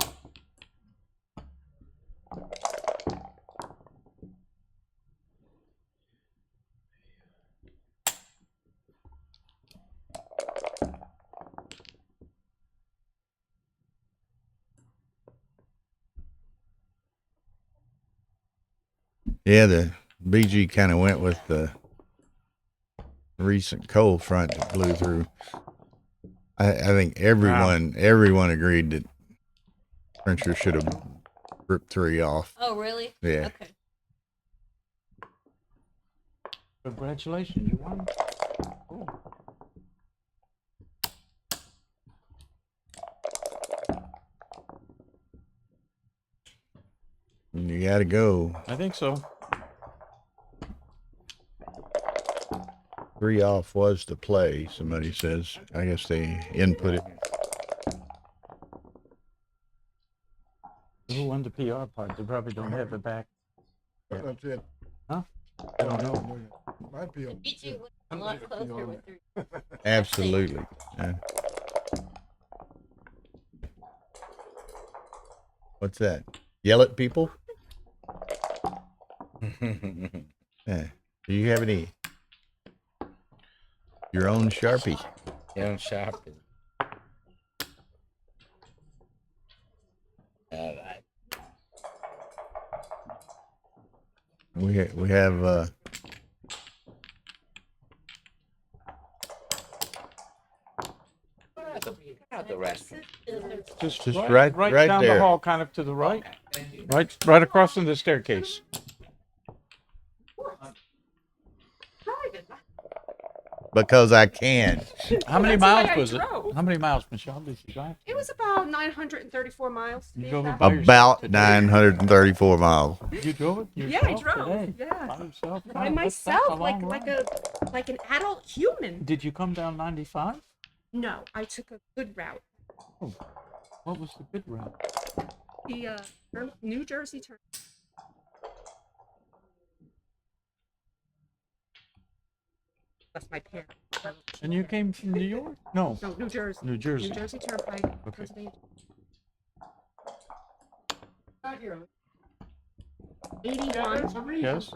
Yeah, the BG kind of went with the recent cold front that blew through. I think everyone agreed that Frencher should have ripped 3 off. Oh, really? Yeah. Okay. Congratulations, you won. Cool. You got to go. I think so. 3 off was the play, somebody says. I guess they input it. Who won the PR part? They probably don't have it back. That's it. Huh? I don't know. Might be a. BG was a lot closer with your. Absolutely. What's that? Yell at people? Yeah. Do you have any? Your own Sharpie. Your own Sharpie. All right. We have The rest. Just right down there. the hall, kind of to the right. Right across from the staircase. because I can. How many That's the way miles I was it? drove. How many miles, Michelle, did you drive? It was about 934 miles. to You be drove it exact. by yourself About today? 934 miles. You drove it? Yeah, I yourself drove. today? Yeah. By yourself? By Wow, that's a myself, long like ride. an adult human. Did you come down 95? No, I took a good route. What was the good route? The New Jersey turn. That's my parents. And you came from New York? No, No, New Jersey. New Jersey. New Jersey Turnpike. Okay. Pennsylvania. 81 Yes.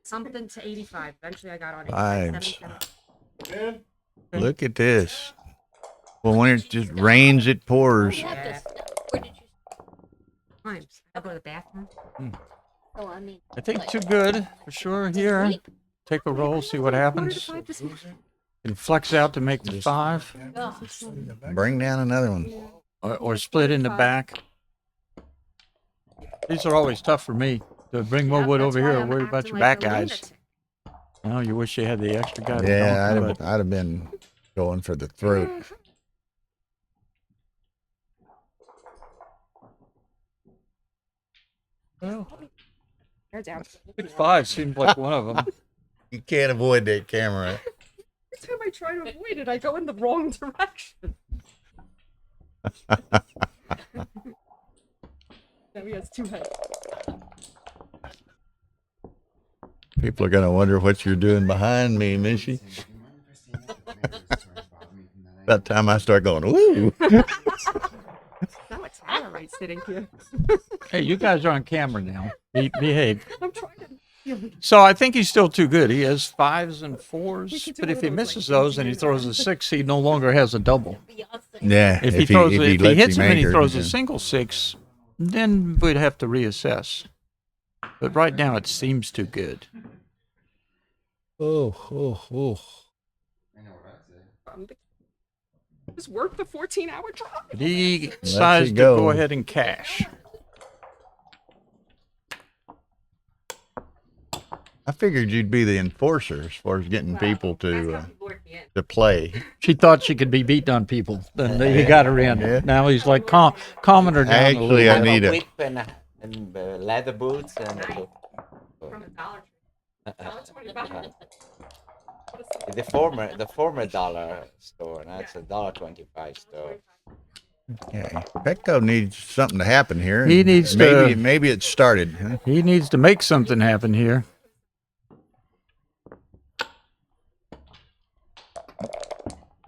something to 85. Eventually, I got on 5s. 77. Look at this. Well, when it just rains, it pours. Yeah. Where did you? Times. I go to the bathroom. Oh, I mean. I think too good for sure here. Take a roll, see what Quarter to happens. 5 this morning. Can flex out to make the 5 Bring down another one. or split in the back. These are always tough for me to bring more Yep, wood that's over here why and I'm worry about acting your like back a guys. lunatic. Oh, you wish you had the extra guy. to Yeah, help, but I'd have been going for the throat. well, They're down. 5 seemed like one of them. You can't avoid that camera. Every time I try to avoid it, I go in the wrong direction. Now he has 2 heads. People are gonna wonder what you're doing behind me, Missy. About time I start going, woo. Now it's Tara right sitting here. Hey, you guys are on camera now. Behave. I'm trying to. So I think he's still too good. He has 5s and 4s, could do but one if of he those, misses like, those and he throws a 6, he no longer has a double. Yeah, If he throws, if he lets hits him and he anchor, throws a then- single 6, then we'd have to reassess. But right now it seems too good. Oh. I know what I'd say. Just work the 14-hour drive. But he it decides to go. go ahead and cash. I figured you'd be the enforcer as far as getting people to play. She thought she could be beaten on people. Then he got her in. Yeah. Now he's like calming her down Actually, a I little need a. whip and leather boots and From the Dollar Tree. $1.25. the former dollar store. Now it's a $1.25 store. Yeah, Petco needs something to happen here. He and needs maybe to- maybe it started. Huh? He needs to make something happen here.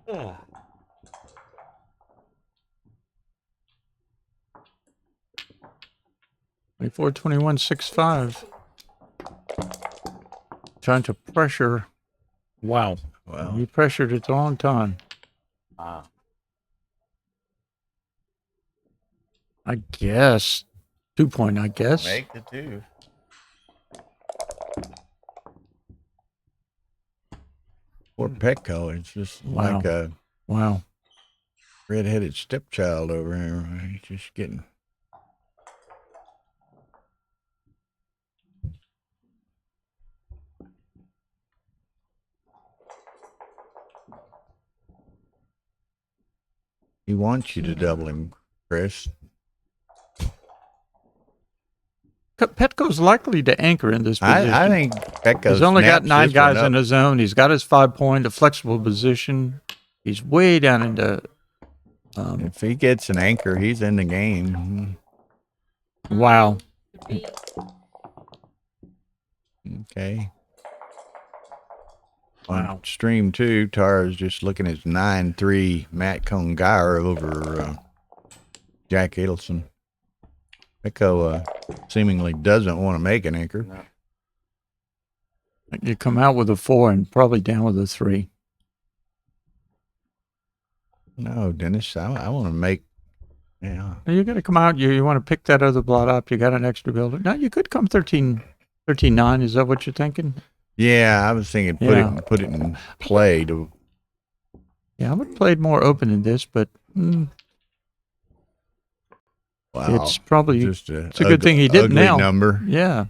Ugh. 24, 21, 6-5. Trying to pressure. Wow. Well, He pressured it the wrong time. Wow. I guess. 2 point, I guess. make the 2. Poor Petco, it's just Wow. like a Wow. redheaded stepchild over here. He's just getting. He wants you to double him, Chris. Petco's likely to anchor in this position. I think Petco. He's only got snaps 9 this guys one in up. his zone. He's got his 5 point, a flexible position. He's way down into. If he gets an anchor, he's in the game. Wow. Okay. Wow. On stream 2, Tara's just looking at 9-3 Matt Congar over Jack Adelson. Petco seemingly doesn't want to make an anchor. No. You come out with a 4 and probably down with a 3. No, Dennis, I want to make. Yeah. You got to come out. You want to pick that other blot up. You got an extra builder. Now you could come 13 13-9. Is that what you're thinking? Yeah, I was thinking put it in play to. Yeah, I would have played more open than this, but Wow, it's probably just it's a good thing he didn't ugly now. number. Yeah,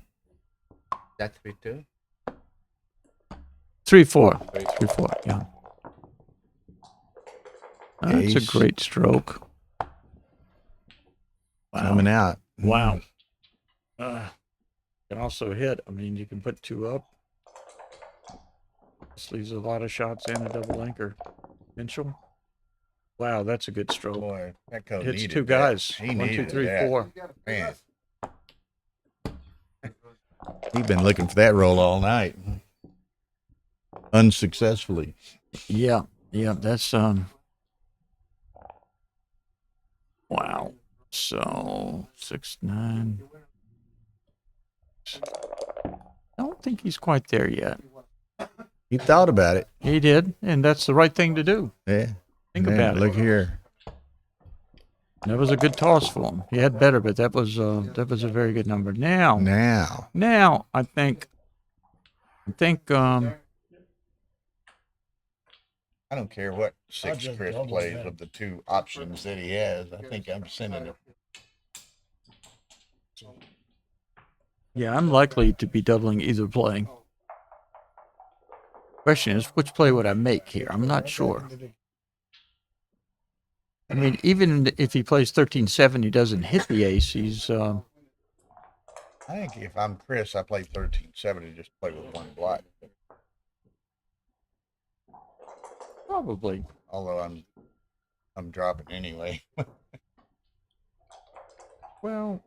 That 3-2. 3-4. 3-4. 3-4. Yeah. That's a Ace. great stroke. Coming out. Wow. Can also hit. I mean, you can put 2 up. This leaves a lot of shots and a double anchor. Potential. Wow, that's a good stroke. Boy, Petco Hits needed 2 that. guys. He 1, 2, needed 3, that. 4. Man, he's been looking for that roll all night, unsuccessfully. Yeah, that's wow. So 6-9. I don't think he's quite there yet. He thought about it. He did, and that's the right thing to do. Yeah. Think Man, about it. look here. That was a good toss for him. He had better, but that was a very good number. Now I think I don't care what I just doubled that. of the 2 options that he has. I think I'm sending it. yeah, I'm likely to be doubling either play. Question is, which play would I make here? I'm not sure. I mean, even if he plays 13-7, he doesn't hit the ace. He's I think if I'm Chris, I play 13-7 and just play with 1 block. probably. Although I'm dropping anyway. Well,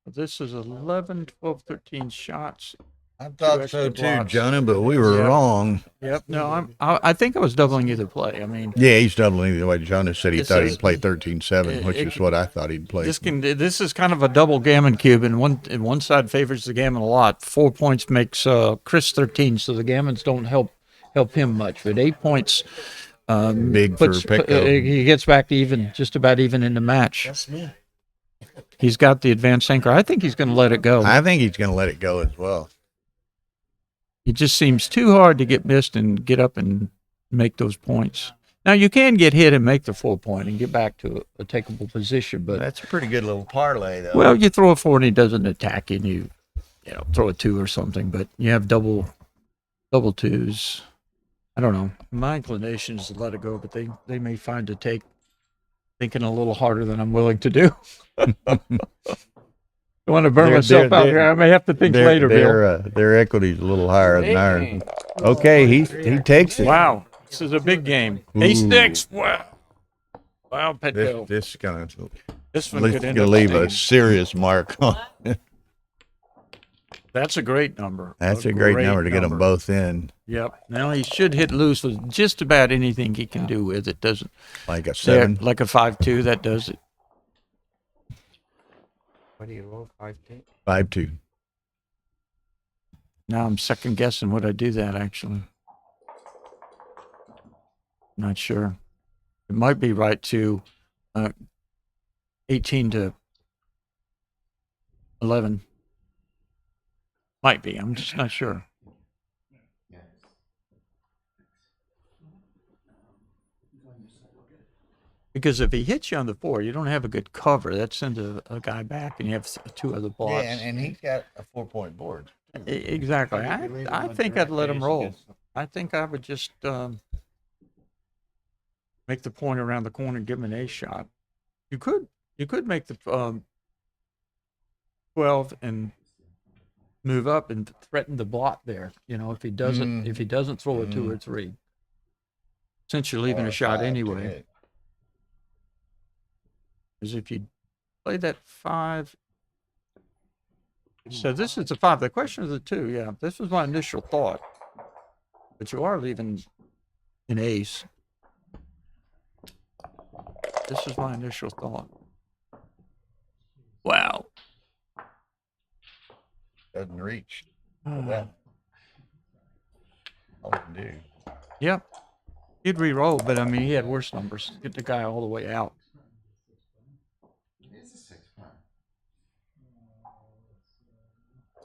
this is 11, 12, 13 shots. I thought extra so too, blocks. Jonah, but we were Yep. wrong. Yep. No, I think I was doubling either play. I mean, Yeah, he's doubling either way. Jonah said he This thought is- he'd play 13-7, which is what I thought he'd play. this is kind of a double gammon cube, and one side favors the gammon a lot. 4 points makes Chris 13, so the gammons don't help him much. But 8 points, Big for Petco. he gets back to even, just about even in the match. That's me. He's got the advanced anchor. I think he's going to let it go. I think he's going to let it go as well. It just seems too hard to get missed and get up and make those points. Now, you can get hit and make the 4 point and get back to a takeable position, but That's a pretty good little parlay, though. well, you throw a 4 and he doesn't attack you, and you throw a 2 or something, but you have double twos. I don't know. My inclination is to let it go, but they may find a take thinking a little harder than I'm willing to do. I want to burn myself out here. I may have to think later, Bill. Their equity's a little higher than ours. Okay, he takes it. Wow, this is a big game. Ace six. Wow, Petco. This is gonna This one could end up leave a staying. serious mark on. That's a great number. That's a great number to get them both in, Yep. Now he should hit loose with just about anything he can do with it. Doesn't like a there, 7. like a 5-2 that does it. What do you roll? 5-2? 5-2. Now I'm second guessing would I do that actually. Not sure. It might be right to 18 to 11. Might be. I'm just not sure. Because if he hits you on the 4, you don't have a good cover. That sends a guy back, and you have 2 other blocks. Yeah, and he's got a 4-point board. Exactly. I think I'd let him roll. I think I would just make the point around the corner and give him an ace shot. You could make the 12 and move up and threaten the block there. If he doesn't throw a 2 or 3, since you're leaving a shot anyway. Because if you play that 5. So this is the 5. The question is the 2. Yeah, this was my initial thought. But you are leaving an ace. This is my initial thought. Wow. Doesn't reach. Oh. That. All he can do. Yep. He'd re-roll, but I mean, he had worse numbers. Get the guy all the way out.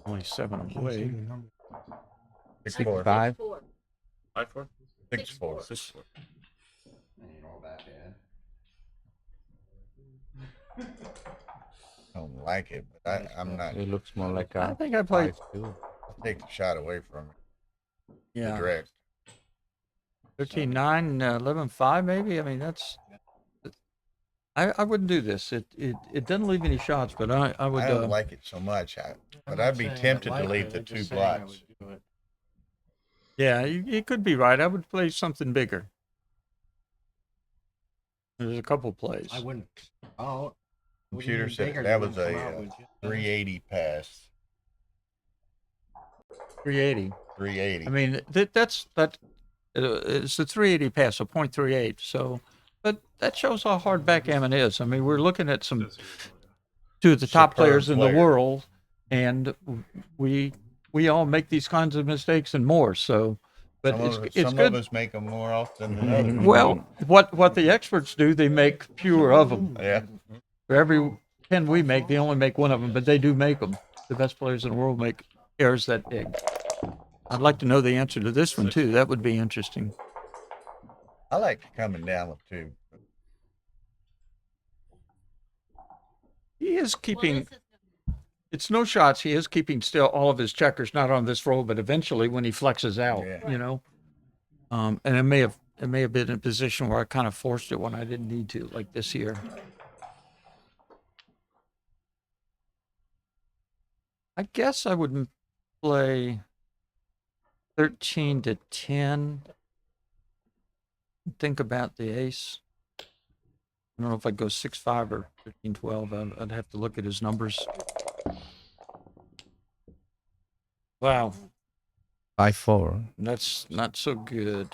Only 7 away. 6-4. 5. 5-4. 6-4. 6-4. Ain't all that bad. I don't like it, but I'm not. It looks more like I a think I played. 5-2. Take the shot away from it. Yeah. Direct. 13-9, 11-5 maybe. I mean, that's. I wouldn't do this. It doesn't leave any shots, but I would. I don't like it so much, but I'd be tempted to leave the 2 blots. Yeah, you could be right. I would play something bigger. There's a couple plays. I wouldn't. Oh. Computer said that was a 380 pass. 380. 380. I mean, that's it's a 380 pass, a .38. So, but that shows how hard backgammon is. I mean, we're looking at two of the top Superb players in the player. world, and we all make these kinds of mistakes and more. So, but it's some good. of us make them more often than others. Well, what the experts do, they make fewer of them. Yeah. For every 10 we make, they only make one of them, but they do make them. The best players in the world make errors that big. I'd like to know the answer to this one too. That would be interesting. I like coming down with 2. He is keeping. It's no shots. He is keeping still all of his checkers, not on this roll, but eventually when he flexes out, Yeah. you know. And it may have been a position where I kind of forced it when I didn't need to, like this here. I guess I would play 13 to 10. Think about the ace. I don't know if I'd go 6-5 or 13-12. I'd have to look at his numbers. Wow, 5-4. that's not so good.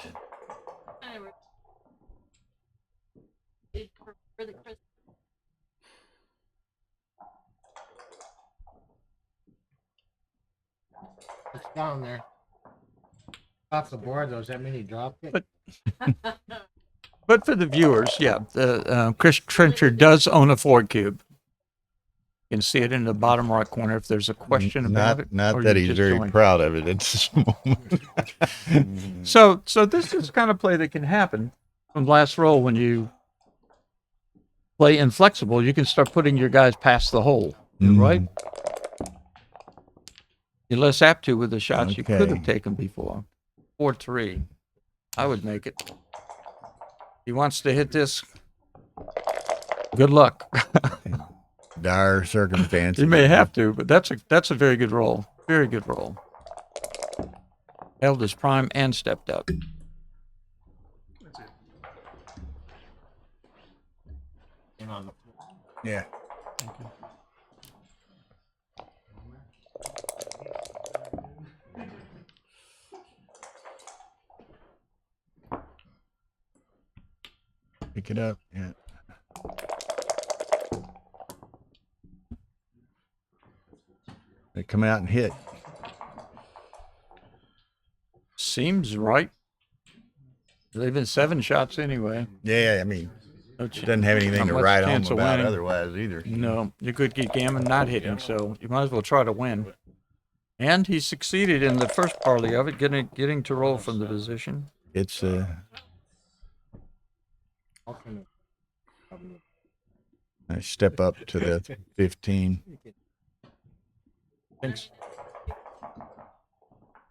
It's down there. Off the board, though. Does that mean he dropped it? But for the viewers, yeah, Chris Trencher does own a 4-cube. You can see it in the bottom right corner if there's a question about it. Not or that you he's just very join. proud of it at this moment. So this is the kind of play that can happen from last roll when you play inflexible. You can start putting your guys past the hole, right? You're less apt to with the shots you could have Okay. taken before. 4-3. I would make it. He wants to hit this. Good luck. Dire circumstances. He may have to, but that's a very good roll. Very good roll. Held his prime and stepped up. That's it. Yeah. Pick it up. Yeah. They come out and hit. Seems right. They've been 7 shots anyway. Yeah, I mean, No doesn't have anything not to much write home chance of about winning. otherwise either. No, you could get Gammon not hitting, so you might as well try to win. And he succeeded in the first parley of it, getting to roll from the position. It's I step up to the 15. Thanks.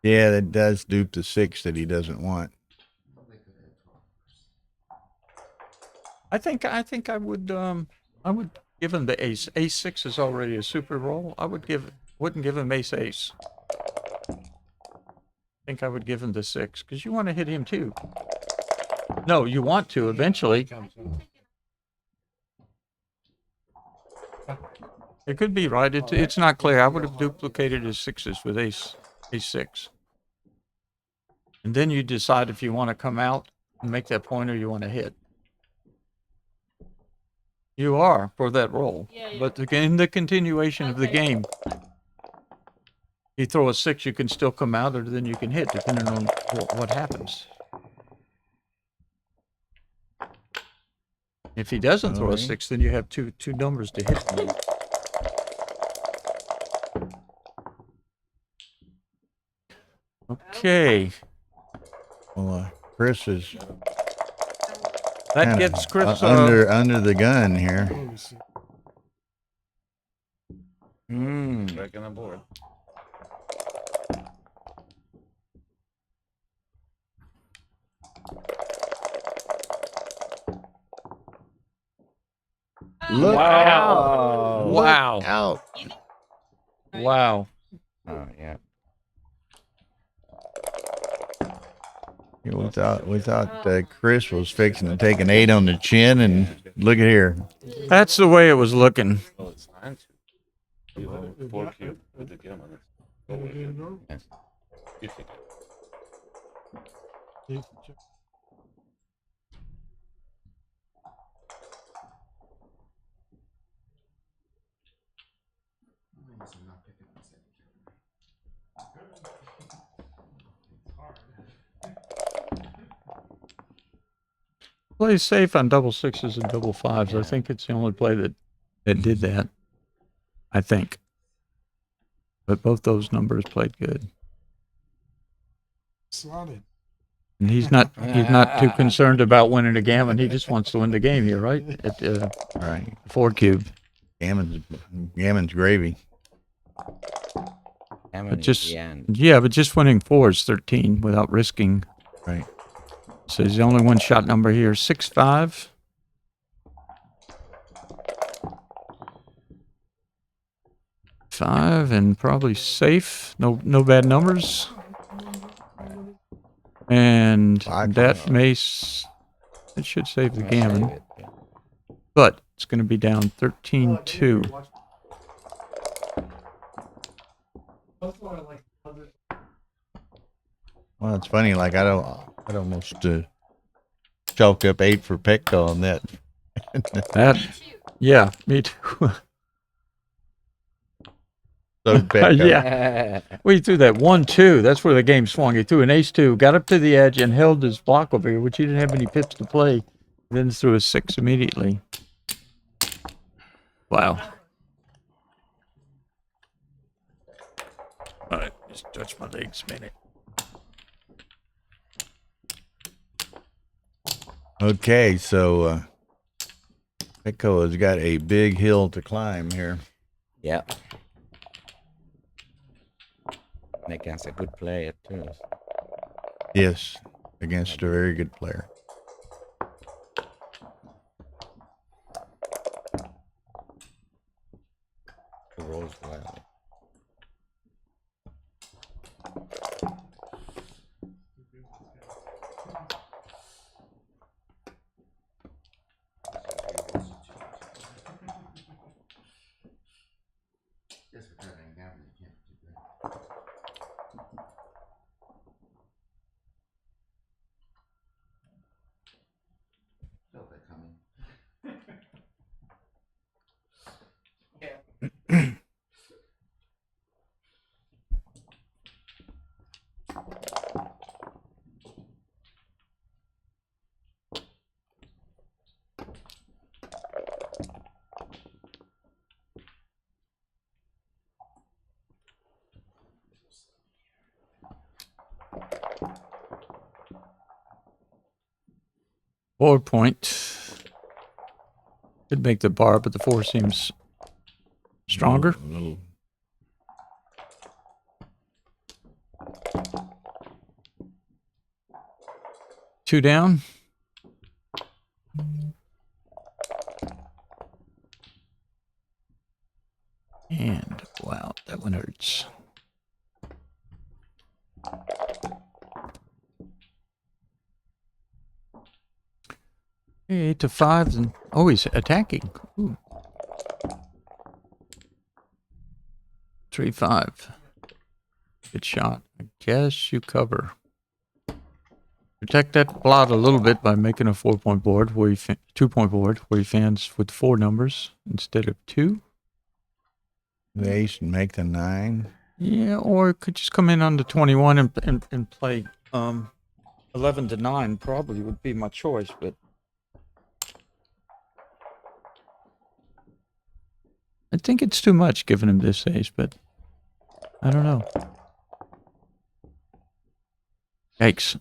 Yeah, that does dupe the 6 that he doesn't want. I think I would give him the ace. Ace 6 is already a super roll. Wouldn't give him ace ace. I think I would give him the 6 because you want to hit him too. No, you want to eventually. It could be right. It's not clear. I would have duplicated his 6s with ace 6. And then you decide if you want to come out and make that point or you want to hit. You are for that roll. But in the continuation of the game, you throw a 6, you can still come out or then you can hit depending on what happens. If he doesn't throw a 6, then you have two numbers to hit. Okay. Well, Chris is That kinda, gets Chris under the gun here. Let me see. Back on the board. Look out! Look Wow. out! Wow. Oh, yeah. Yeah, we thought Chris was fixing to take an 8 on the chin, and look at here. That's the way it was looking. Oh, it's 9 2. You have 4 cube with the Gammoner. Yes. You think Plays safe on double sixes and double fives. I think it's the only play that did that. I think. But both those numbers played good. Slotted. And he's not too concerned about winning a gammon. He just wants to win the game here, right? At Right. 4 cube. Gammon's gravy. Gammon But is just the end. yeah, but just winning 4 is 13 without risking. Right. So he's the only one shot number here. 6-5. Five and probably safe. No bad numbers. And that mace, it should save the gammon. But it's going to be down 13-2. Well, it's funny. Like I'd almost chalk up 8 for Petco on that. Yeah, me too. So Petco. Yeah. Well, he threw that 1-2. That's where the game swung. He threw an ace-2, got up to the edge, and held his block over here, which he didn't have any pips to play. Then threw a 6 immediately. Wow. All right, just touch my legs a minute. Okay, so Petco has got a big hill to climb here. Yeah. And against a good player, too. Yes, against a very good player. Who rolls well. Yes, but that ain't happening. You can't do that. Felt that coming. Forward point. Could make the bar, but the 4 seems stronger. A little. Two down. And wow, that one hurts. Okay, 8-5, and oh, he's attacking. Ooh. 3-5. Good shot. I guess you cover. Protect that blot a little bit by making a 4-point board where you 2-point board where he fans with 4 numbers instead of 2. The ace and make the 9. Yeah, or it could just come in on the 21 and play 11-9 probably would be my choice, but I think it's too much giving him this ace, but I don't know. Yikes.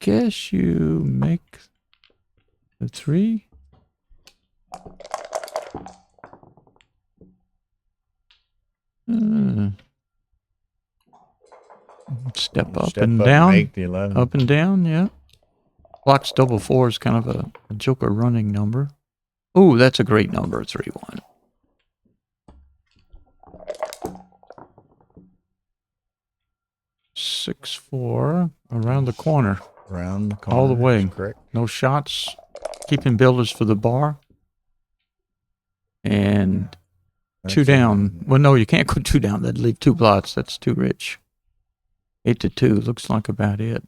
Guess you make the 3. Step up Step and up down. make the 11. Up and down, yeah. Blocks double 4 is kind of a joker running number. Oh, that's a great number, 3-1. Six, 4, around the corner. Around the corner. All the way. That's correct. No shots. Keeping builders for the bar. And That's 2 down. Well, no, you can't go 2 down. That'd leave 2 blots. That's too rich. 8 to 2 looks like about it.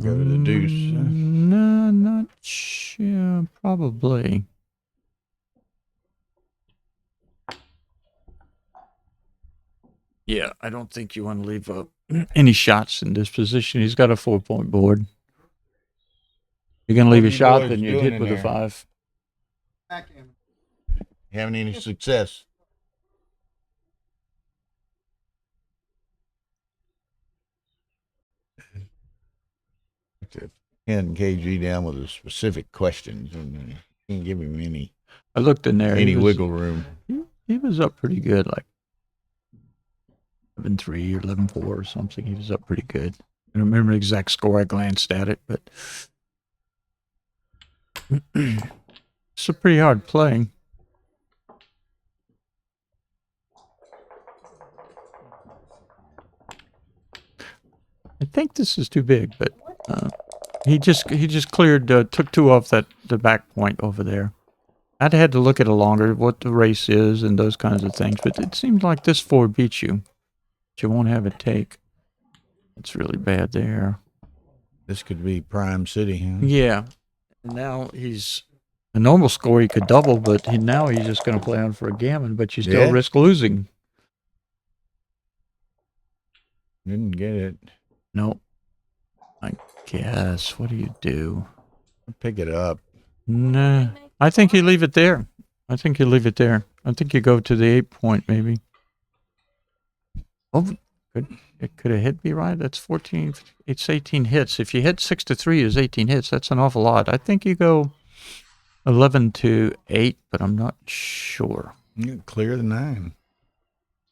Go to the deuce. No, not sure. Probably. Yeah, I don't think you want to leave any shots in this position. He's got a 4-point board. You're going to leave a What are you shot, boys then you doing hit in with a there? 5. Backgammon. Having any success? To pin KG down with the specific questions and can't give him any I looked in there. any he was, wiggle room. He was up pretty good, like 11-3 or 11-4 or something. He was up pretty good. I don't remember the exact score. I glanced at it, but it's a pretty hard play. I think this is too big, but he just cleared, took 2 off the back point over there. I'd had to look at it longer, what the race is and those kinds of things, but it seems like this 4 beats you. But you won't have it take. It's really bad there. This could be Prime City, huh? Yeah. And now he's a normal score he could double, but now he's just going to play on for a gammon, but you still Yeah. risk losing. Didn't get it. Nope. I guess. What do you do? Pick it up. Nah. I think you leave it there. I think you leave it there. I think you go to the 8 point maybe. Oh, it could have hit me right. That's 14. It's 18 hits. If you hit 6 to 3 is 18 hits. That's an awful lot. I think you go 11 to 8, but I'm not sure. You clear the 9.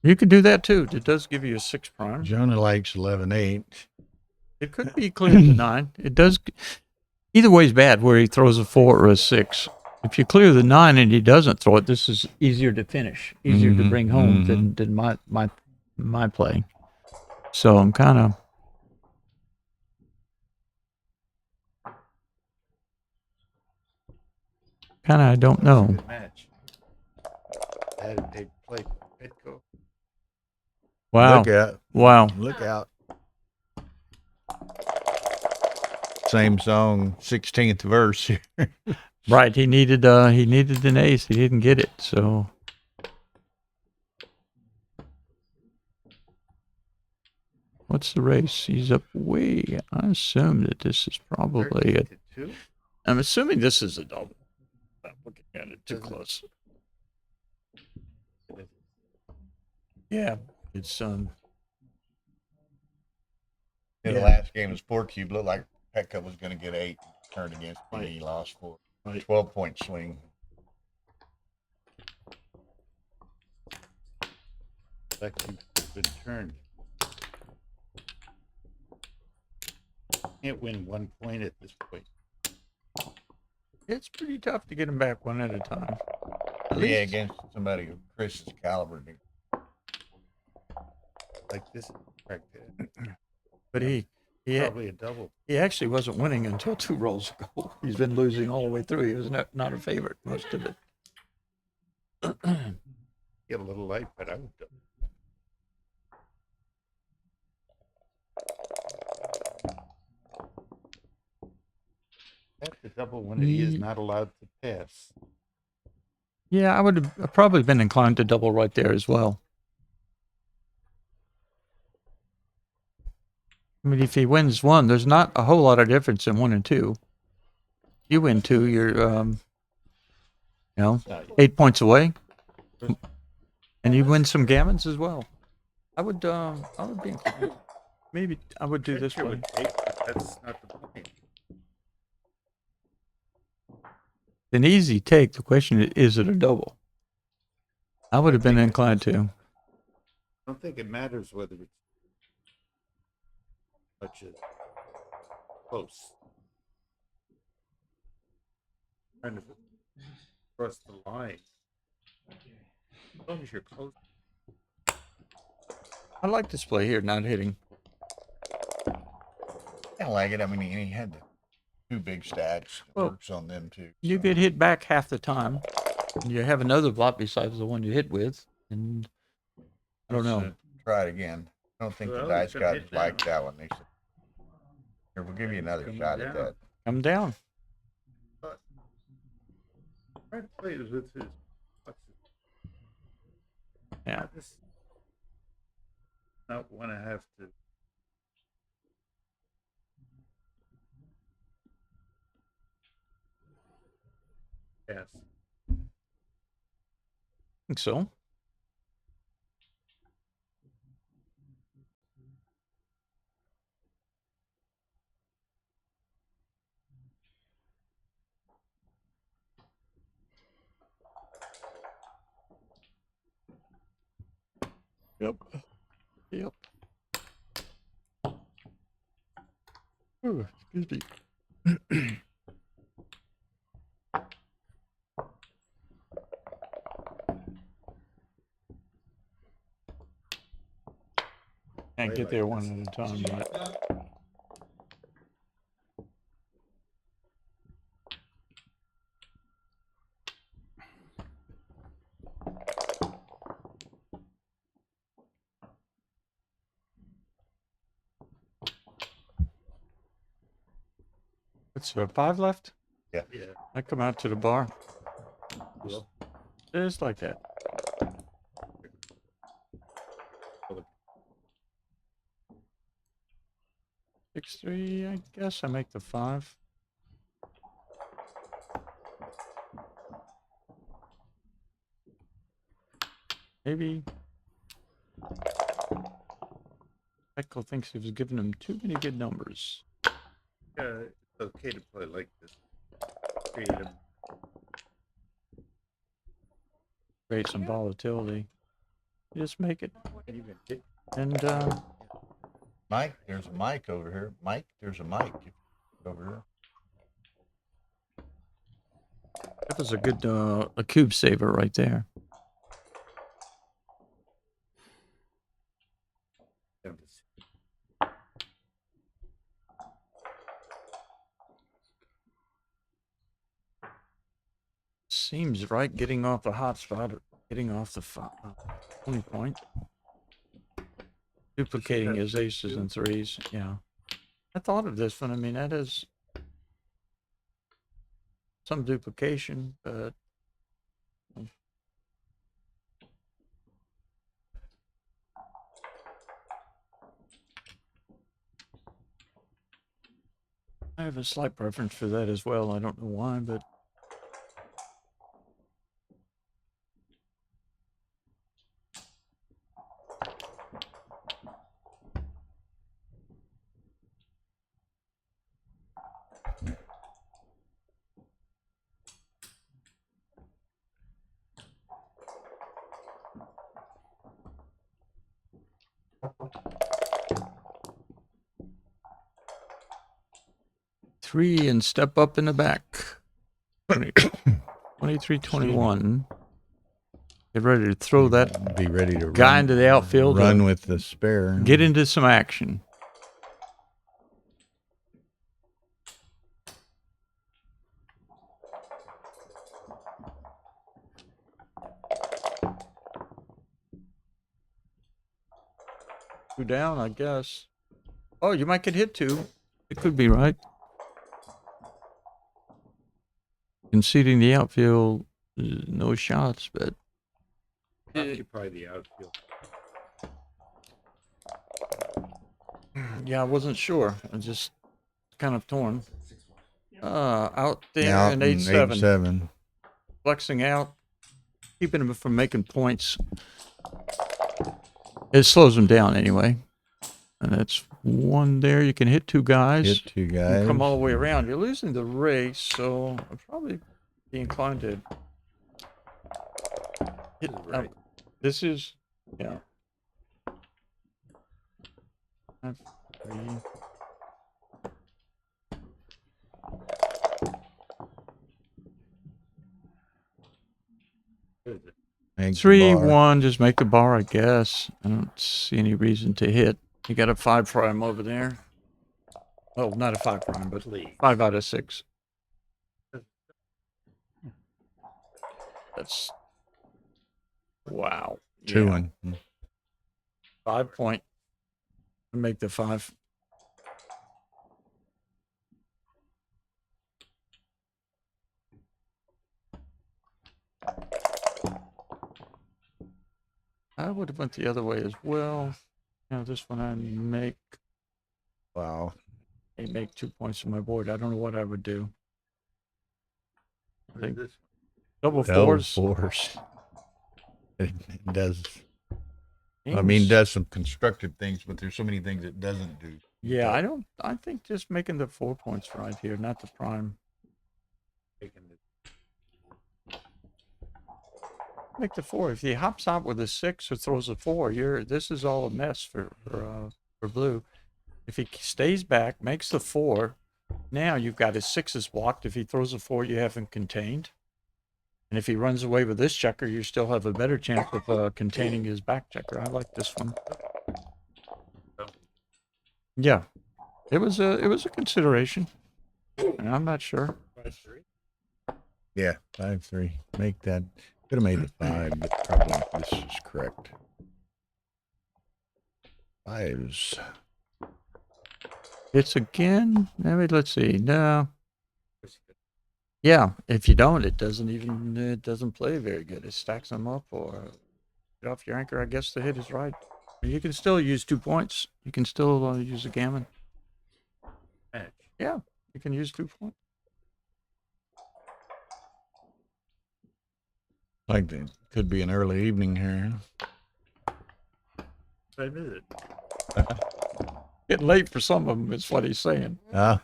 You could do that too. It does give you a 6 prime. Jonah likes 11-8. It could be clear to 9. It does. Either way is bad, where he throws a 4 or a 6. If you clear the 9 and he doesn't throw it, this is easier to finish, easier to bring home than my play. So I'm kind of. I don't know. Match. Had they played Petco. Wow. Look out. Wow. Look out. Same song, 16th verse here. Right. He needed an ace. He didn't get it. So. What's the race? He's up way. I assume that this is probably a. 2? I'm assuming this is a double. I'm looking at it too close. Yeah, it's In Yeah. the last game, the Sport Cube looked like Petco was going to get 8. Turned against me. He lost 4. Right. 12-point swing. Like you've been turned. Can't win 1 point at this point. It's pretty tough to get him back one at a time. At Yeah, least, against somebody of Chris's caliber. Like this is correct. but he Probably a double. he actually wasn't winning until 2 rolls ago. He's been losing all the way through. He was not a favorite most of it. Get a little light, but I would double. That's the double when he is not allowed to pass. Yeah, I would have probably been inclined to double right there as well. I mean, if he wins 1, there's not a whole lot of difference in 1 and 2. You win 2, you're 8 points away. And you win some gammons as well. I would be inclined. Maybe I would do this Sure way. would take, but that's not the point. An easy take. The question is it a double? I would have been inclined to. I don't think it matters whether it's much as close. Kind of cross the line. As long as you're close. I like this play here, not hitting. I like it. I mean, he had the two big stacks. Well, Works on them too. You so. get hit back half the time. And you have another block besides the one you hit with, and I don't know. Try it again. I don't think Well, the dice it's gonna gods hit like down. that one. They said, "Here, we'll give you another Coming shot at down. that." Come down. Try to play it with his. Yeah. This not want to have to. Yes. Think so. Yep. Yep. Ooh, excuse me. Can't get there one at a time, right? What's 5 left? Yeah. I come out to the bar. Well, Just like that. Six, 3, I guess I make the 5. Maybe. Echo thinks he was giving him too many good numbers. yeah, it's okay to play like this. Create Create some volatility. Just make it. even hit. And Mike, there's a mic over here. Mike, there's a mic over here. that was a good a cube saver right there. Seems right getting off the hot spot, or getting off the 20 point. Duplicating his aces and 3s, yeah. I thought of this one. I mean, that is some duplication, but I have a slight preference for that as well. I don't know why, but three and step up in the back. 23, 21. Get ready to throw that Be ready to guy run, into the outfield. run with the spare. Get into some action. Two down, I guess. Oh, you might get hit too. It could be right. Conceding the outfield, no shots, but Occupy the outfield. yeah, I wasn't sure. I just kind of torn. Out there Out in in 8-7. 8-7. Flexing out. keeping him from making points. It slows him down anyway. And that's one there. You can hit two guys. Hit two You guys. can come all the way around. You're losing the race, so I'd probably be inclined to hit. This is, yeah. That's 3. Make the 3, bar. 1, just make the bar, I guess. I don't see any reason to hit. You got a 5 prime over there. Oh, not a 5 prime, but 5 out of 6. That's wow. 2 Yeah. and 5 point. Make the 5. I would have went the other way as well. Now this one I make. wow. I make 2 points on my board. I don't know what I would do. I think double Double fours. fours. It does. I mean, does some constructive things, but there's so many things it doesn't do. Yeah, I think just making the 4 points right here, not the prime. Make the 4. If he hops out with a 6 or throws a 4, this is all a mess for blue. If he stays back, makes the 4, now you've got his 6s blocked. If he throws a 4, you have him contained. And if he runs away with this checker, you still have a better chance of containing his back checker. I like this one. Yeah, it was a consideration, and I'm not sure. Yeah, 5-3. Make that. Could have made the 5, but probably this is correct. 5s. It's again. Let's see. No. Yeah, if you don't, it doesn't play very good. It stacks them up or get off your anchor. I guess the hit is right. You can still use 2 points. You can still use a gammon. Yeah, you can use 2 points. Like it could be an early evening here. Getting late for some of them is what he's saying. Ah,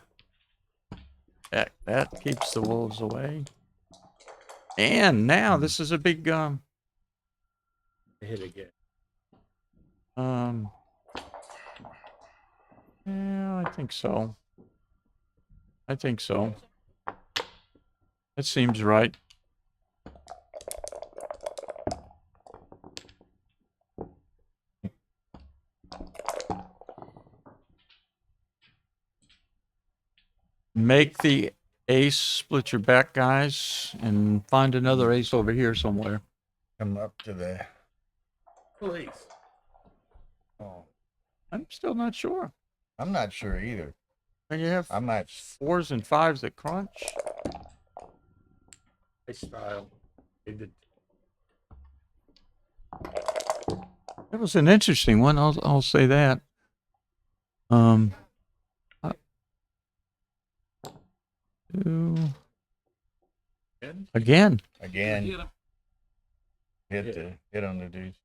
That keeps the wolves away. And now this is a big Hit again. Yeah, I think so. That seems right. Make the ace, split your back, guys, and find another ace over here somewhere. come up to the. Please. Oh, I'm still not sure. I'm not sure either. And you have I'm not. 4s and 5s that crunch. Style. It was an interesting one. I'll say that. Again. Hit on the dudes.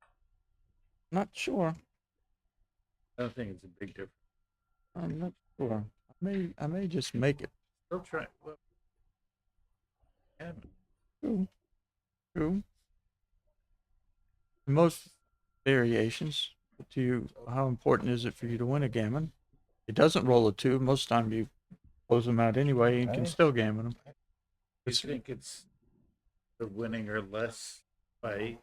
Not sure. I don't think it's a big difference. I'm not sure. I may just make it. Still try. Well, True. Most variations. To you, how important is it for you to win a gammon? It doesn't roll a 2. Most of the time you close them out anyway and can still gammon them. you think it's the winning or less by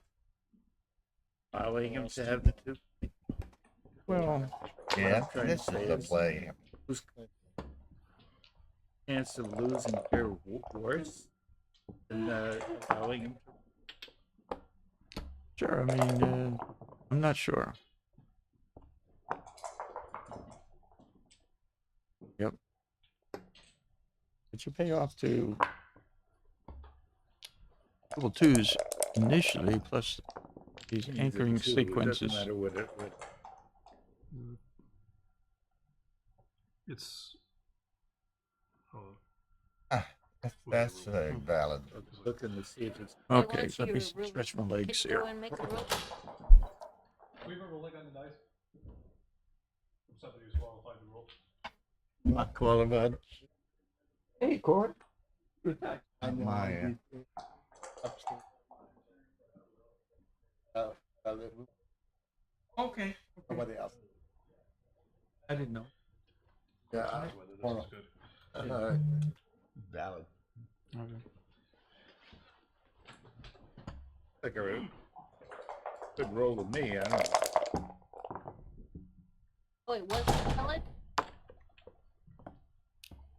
allowing him to have the 2? Well, Yeah, trying this to is say the is- play. Who's chance of losing here worse than allowing him to? sure. I mean, I'm not sure. Yep. But you pay off to double 2s initially, plus these anchoring sequences. It doesn't matter what it. It's. Oh, That's valid. Looking to see if it's Okay, once let me you really stretch my legs go here. and make a roll. We've ever looked on the dice. Somebody who's qualified to roll. not qualified. Hey, Court. My, Upstairs. Okay. Nobody else. I didn't know. Yeah. Whether this is good. valid. Like a good roll with me. I don't know. Oh, it was valid?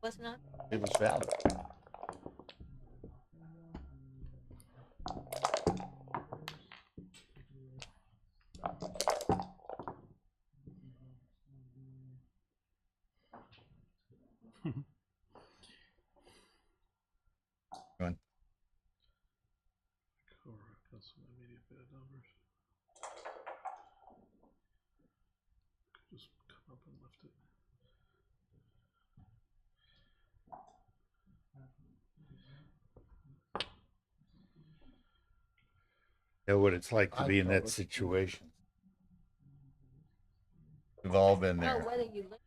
Was not? It was valid. Correct. That's some immediate bad numbers. Just come up and lift it. Know what it's like to be in that situation. We've all been Oh, there. whether you lift,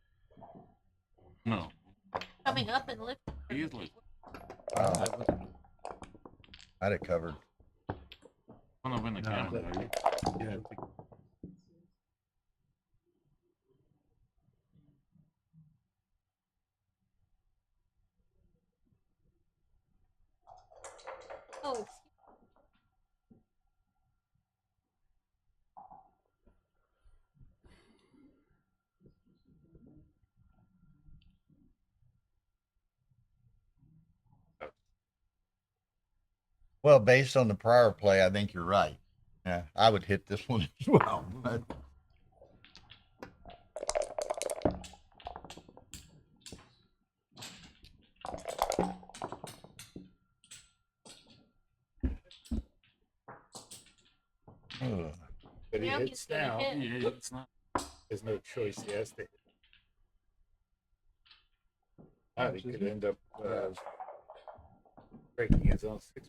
No, coming up and lift. easily. Wow. I'd have covered. Want to win the Gammoner, are you? Yeah. Oh, excuse Well, based on the prior play, I think you're right. Yeah, I would hit this one as well. But ugh. But he Now hits he's gonna now. hit. Yeah, it's not. There's no choice. He has to hit. Now he could end up breaking his own 6.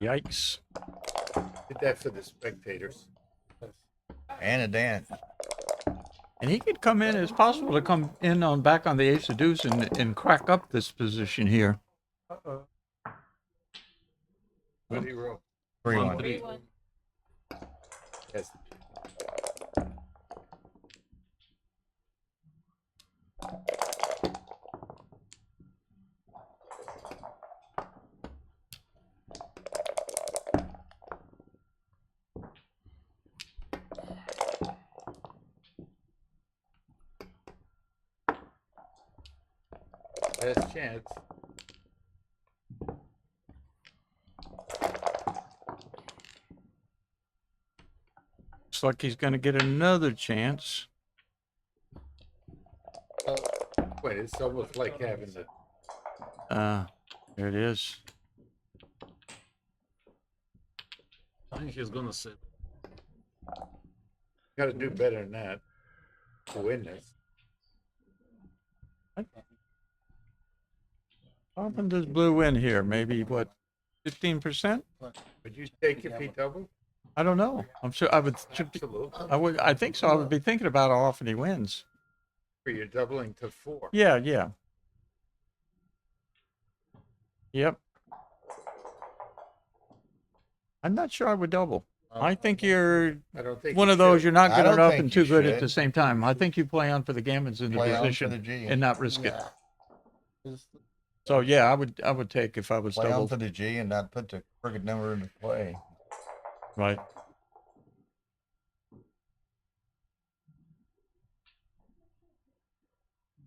Yikes. Did that for the spectators. And a dance. And he could come in, it's possible to come in on back on the ace of deuce and crack up this position here. What do you roll? 3-1. 3-1. Yes. Best chance. Looks like he's going to get another chance. Wait, it's almost like having the. There it is. I think he's gonna sit. Got to do better than that to win this. How often does blue win here? Maybe, what, 15%? Would you take if he doubled? I don't know. I'm sure I would. Absolutely. I think so. I would be thinking about how often he wins. Or you're doubling to 4. Yeah, yeah. Yep. I'm not sure I would double. I think you're I don't think one you of those. should. You're not I good don't enough think and you too good at should. the same time. I think you play on for the gammons in the Play on for position the G. and not risk it. Yeah. So yeah, I would take if I was Play on doubled. for the G and not put the crooked number into play. Right.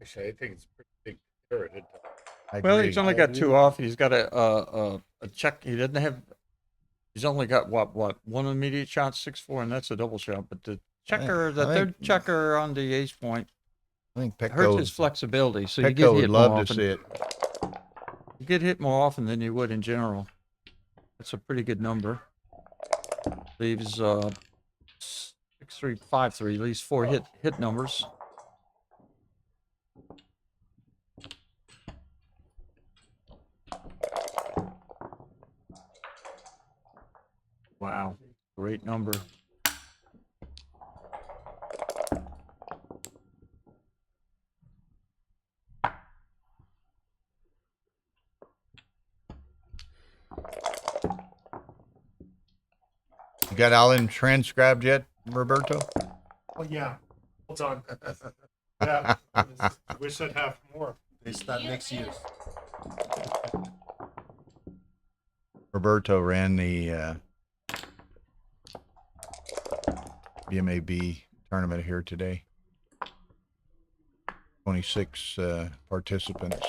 Actually, I think it's pretty big error to double. I Well, agree. he's only got 2 off. He's got a check. He doesn't have. He's only got what one immediate shot, 6-4, and that's a double shot. But the checker, the I third think- checker on the ace point I think hurts his Petco, flexibility. So you Petco get would hit love more to often. see it. You get hit more often than you would in general. That's a pretty good number. Leaves 6353, leaves 4 hit numbers. Wow, great number. You got all them transcribed yet, Roberto? Oh, yeah. Hold on. Yeah. I wish I'd have more. They start next year. Roberto ran the BMAB tournament here today. 26 participants.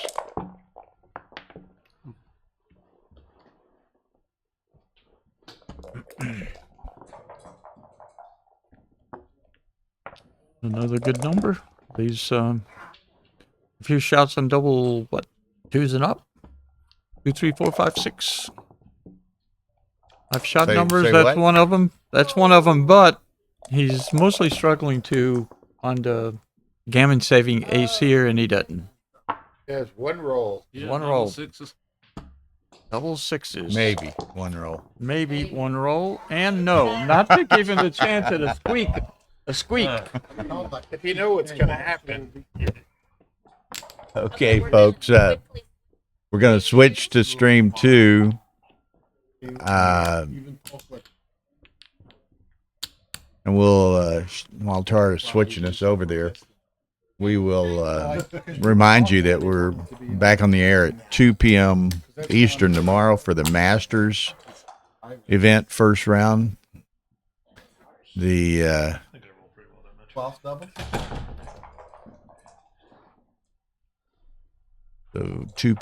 Another good number. These a few shots on double, what, 2s and up? 2, 3, 4, 5, 6. I've shot numbers. Say That's what? one of them. That's one of them. But he's mostly struggling on the gammon saving ace here, and he doesn't. There's one roll. One roll. Sixes. Double 6s. Maybe one roll. Maybe one roll, and no, not to give him the chance at a squeak. A squeak. If you know what's gonna happen. Okay, folks. We're gonna switch to stream 2. And we'll while Tara's switching us over there, we will remind you that we're back on the air at 2 p.m. Eastern tomorrow for the Masters event, first round. The I think I rolled pretty well that match. 12 double. so 2